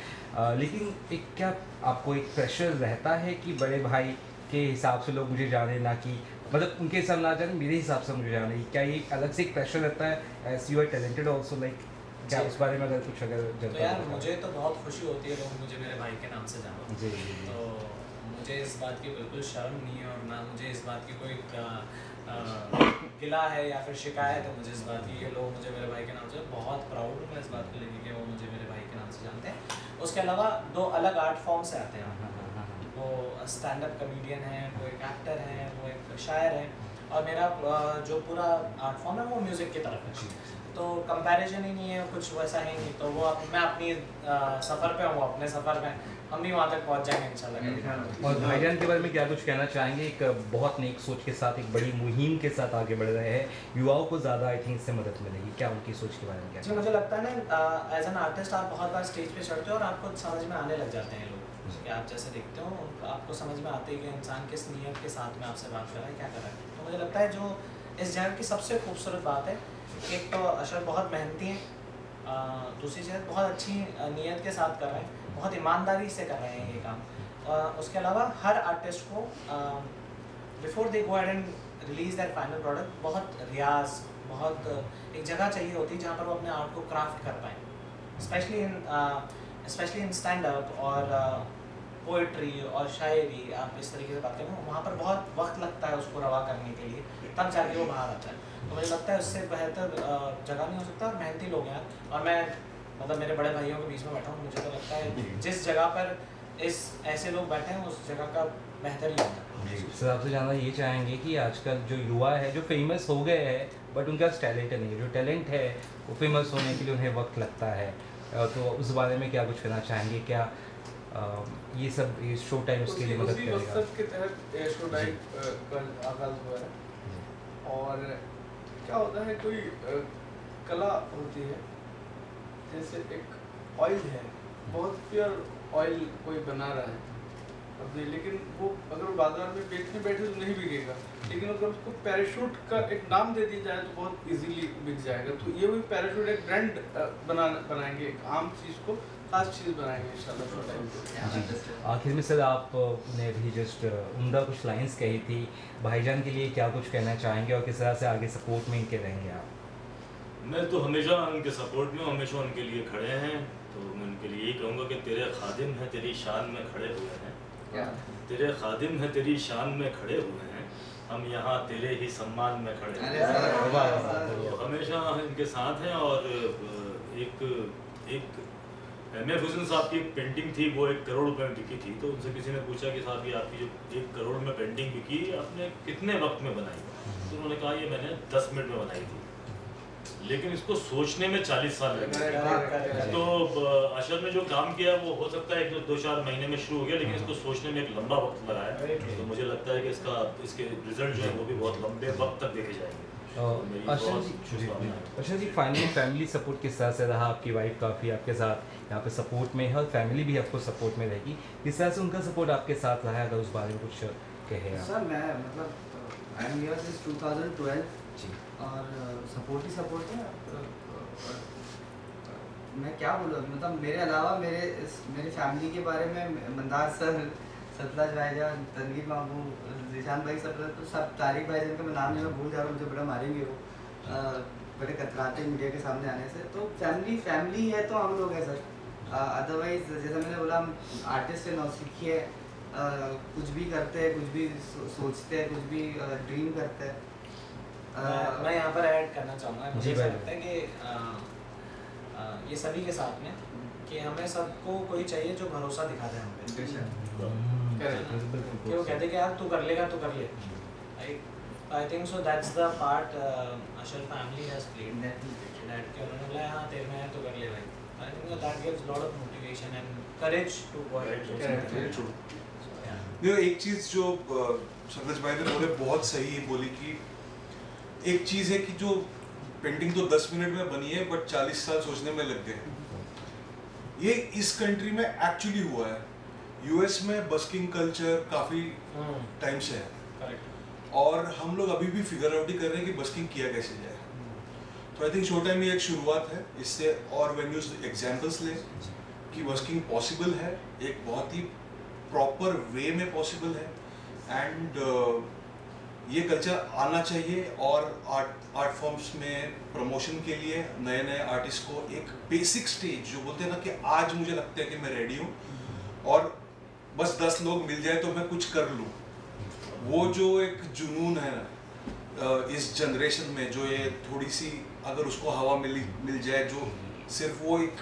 लेकिन एक क्या आपको एक प्रेशर रहता है कि बड़े भाई के हिसाब से लोग मुझे जाने, ना कि मतलब उनके हिसाब ना जाने, मेरे हिसाब से मुझे जाने, क्या ये अलग से एक प्रेशर रहता है as you are talented also, like क्या उस बारे में अगर कुछ अगर तो यार मुझे तो बहुत खुशी होती है लोग मुझे मेरे भाई के नाम से जानो। जी तो मुझे इस बात की बिल्कुल शर्म नहीं है, और ना मुझे इस बात की कोई गिला है या फिर शिकायत है मुझे इस बात की, ये लोग मुझे मेरे भाई के नाम से, बहुत प्राउड हूँ मैं इस बात को लेकर कि वो मुझे मेरे भाई के नाम से जानते हैं। उसके अलावा 2 अलग आर्ट फॉर्म से आते हैं, वो स्टैंड अप कॉमेडियन है, वो एक एक्टर है, वो एक शायर है, और मेरा जो पूरा आर्ट फॉर्म है वो म्यूज़िक की तरफ है। तो कंपैरिजन ही नहीं है, कुछ वैसा है नहीं। तो वो मैं अपनी सफ़र पे हूँ, अपने सफ़र में हम भी वहाँ तक पहुँच जाएंगे इंशाल्लाह। और भाईजान के बारे में क्या कुछ कहना चाहेंगे? एक बहुत नेक सोच के साथ, एक बड़ी मुहिम के साथ आगे बढ़ रहे हैं, युवाओं को ज़्यादा आई थिंक इससे मदद मिलेगी, क्या उनकी सोच के बारे में क्या? जी मुझे लगता है ना, एज एन आर्टिस्ट आप बहुत बार स्टेज पे चढ़ते हो और आपको समझ में आने लग जाते हैं लोग कि आप जैसे देखते हो, आपको समझ में आते हैं कि इंसान किस नीयत के साथ में आपसे बात कर रहा है, क्या कर रहा है। तो मुझे लगता है जो इस जगह की सबसे खूबसूरत बात है, एक तो अशर बहुत मेहनती हैं, दूसरी चीज़ बहुत अच्छी नीयत के साथ कर रहे हैं, बहुत ईमानदारी से कर रहे हैं ये काम। उसके अलावा हर आर्टिस्ट को before they go and release that final product बहुत रियाज, बहुत एक जगह चाहिए होती है जहाँ पर वो अपने आर्ट को क्राफ्ट कर पाएँ, स्पेशली इन स्टैंड अप और पोइट्री और शायरी। आप इस तरीके से बात करें, वहाँ पर बहुत वक्त लगता है उसको रवा करने के लिए, तब जाके वो बाहर आता है। तो मुझे लगता है उससे बेहतर जगह नहीं हो सकता, और मेहनती लोग हैं। और मैं मतलब मेरे बड़े भाइयों के बीच में बैठा हूँ, मुझे तो लगता है जिस जगह पर ऐसे लोग बैठे हैं उस जगह का बेहतर ही होता है। सर आपसे जानना ये चाहेंगे कि आजकल जो युवा है जो फेमस हो गए हैं बट उनका टैलेंट नहीं है, जो टैलेंट है वो फेमस होने के लिए उन्हें वक्त लगता है, तो उस बारे में क्या कुछ कहना चाहेंगे? क्या ये सब ये शो टाइम उसके लिए मदद करेगा? मकसद के तहत ये शो टाइम कल आगाज हुआ है। और क्या होता है, कोई कला होती है, जैसे एक ऑयल है, बहुत प्योर ऑयल कोई बना रहा है अभी, लेकिन वो अगर बाजार में बेचने बैठे तो नहीं बिकेगा, लेकिन अगर उसको पैराशूट का एक नाम दे दिया जाए तो बहुत इजीली बिक जाएगा। तो ये वही पैराशूट एक ब्रांड बनाएंगे, एक आम चीज़ को खास चीज़ बनाएंगे इंशाल्लाह। आखिर में सर आपने भी जस्ट उम्दा कुछ लाइंस कही थी, भाईजान के लिए क्या कुछ कहना चाहेंगे और किस तरह से आगे सपोर्ट में इनके रहेंगे आप? मैं तो हमेशा उनके सपोर्ट में, हमेशा उनके लिए खड़े हैं। तो मैं उनके लिए यही कहूँगा कि तेरे खादिम हैं तेरी शान में खड़े हुए हैं, तेरे खादिम हैं तेरी शान में खड़े हुए हैं, हम यहाँ तेरे ही सम्मान में खड़े हैं। तो हमेशा इनके साथ हैं। और एक महफूज हुसैन साहब की एक पेंटिंग थी, वो 1 करोड़ रुपए में बिकी थी। तो उनसे किसी ने पूछा कि साहब ये आपकी जो 1 करोड़ में पेंटिंग बिकी, आपने कितने वक्त में बनाई? तो उन्होंने कहा ये मैंने 10 मिनट में बनाई थी, लेकिन इसको सोचने में 40 साल लगे। तो अशर ने जो काम किया वो हो सकता है 2-4 महीने में शुरू हो गया, लेकिन इसको सोचने में एक लंबा वक्त लगा है। तो मुझे लगता है कि इसके रिजल्ट जो है वो भी बहुत लंबे वक्त तक देखे जाएंगे। अच्छा जी, फाइनली फैमिली सपोर्ट किस तरह से रहा? आपकी वाइफ काफ़ी आपके साथ यहाँ पे सपोर्ट में है और फैमिली भी आपको सपोर्ट में रहेगी, किस तरह से उनका सपोर्ट आपके साथ रहा है, अगर उस बारे में कुछ कहे आप? सर मैं मतलब आई एम हियर सिंस 2012 जी, और सपोर्ट है। मैं क्या बोलूँ, मतलब मेरे अलावा मेरे फैमिली के बारे में मंदार सर, सतलाज भाईजान, तनवीर मामू, जिशान भाई, सब तारिक भाईजान का मैं नाम नहीं मैं भूल जा रहा हूँ, मुझे बड़ा मारेंगे वो, बड़े कतराते मीडिया के सामने आने से। तो फैमिली है तो हम लोग हैं सर। अदरवाइज जैसा मैंने बोला, हम आर्टिस्ट है, नौसिखी है, कुछ भी करते हैं, कुछ भी सोचते हैं, कुछ भी ड्रीम करते हैं। मैं यहाँ पर ऐड करना चाहूँगा, मुझे जी ऐसा भाई। लगता है कि ये सभी के साथ में कि हमें सबको कोई चाहिए जो भरोसा दिखा दे हम पे, कि वो कहते कि यार तू कर लेगा, तू कर ले, I think so that's the part Ashar family has played that कि उन्होंने बोला हाँ तेरे में है तो कर ले भाई. I think so that gives lot of motivation and courage to work. Very true. So, yeah. देखो एक चीज जो सरदार भाई ने बोले बहुत सही बोली कि एक चीज है कि जो पेंटिंग तो 10 मिनट में बनी है बट 40 साल सोचने में लग गए. ये इस कंट्री में एक्चुअली हुआ है. यूएस में बस्किंग कल्चर काफी टाइम से है Correct. और हम लोग अभी भी फिगर आउट ही कर रहे हैं कि बस्किंग किया कैसे जाए. तो आई थिंक शो टाइम ये एक शुरुआत है. इससे और वेन्यूज एग्जांपल्स लें कि बस्किंग पॉसिबल है, एक बहुत ही प्रॉपर वे में पॉसिबल है एंड ये कल्चर आना चाहिए. और आर्ट फॉर्म्स में प्रमोशन के लिए नए नए आर्टिस्ट को एक बेसिक स्टेज जो बोलते हैं ना कि आज मुझे लगता है कि मैं रेडी हूँ और बस 10 लोग मिल जाए तो मैं कुछ कर लूँ. वो जो एक जुनून है ना इस जनरेशन में, जो ये थोड़ी सी अगर उसको हवा मिल जाए, जो सिर्फ वो एक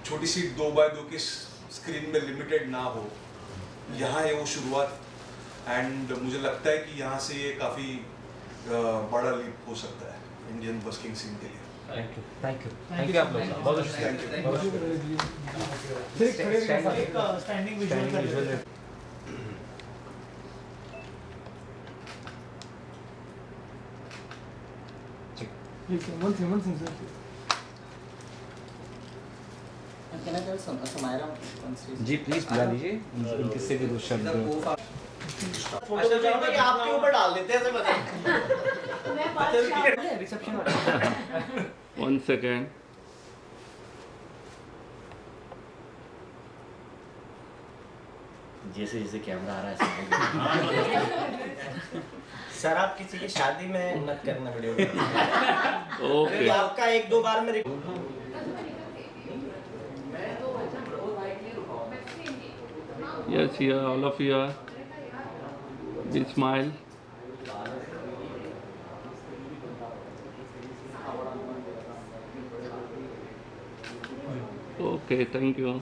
छोटी सी 2x2 की स्क्रीन में लिमिटेड ना हो, यहाँ है वो शुरुआत. एंड मुझे लगता है कि यहाँ से ये काफ़ी बड़ा लीप हो सकता है इंडियन बस्किंग सीन के लिए. थैंक यू आप लोग बहुत स्टैंडिंग विजुअल कर लेते हैं. Can I tell Sumaira on stage? जी प्लीज बुला लीजिए उनके से भी दो शब्द. फोटो खिंचाओगे आपके ऊपर डाल देते हैं, ऐसे बताइए. रिसेप्शन वाला. 1 second. जैसे जैसे कैमरा आ रहा है सर आप किसी की शादी में मत करना वीडियो. Okay. आपका 1-2 बार में Yes, here, all of you are. Be smile. Okay, thank you.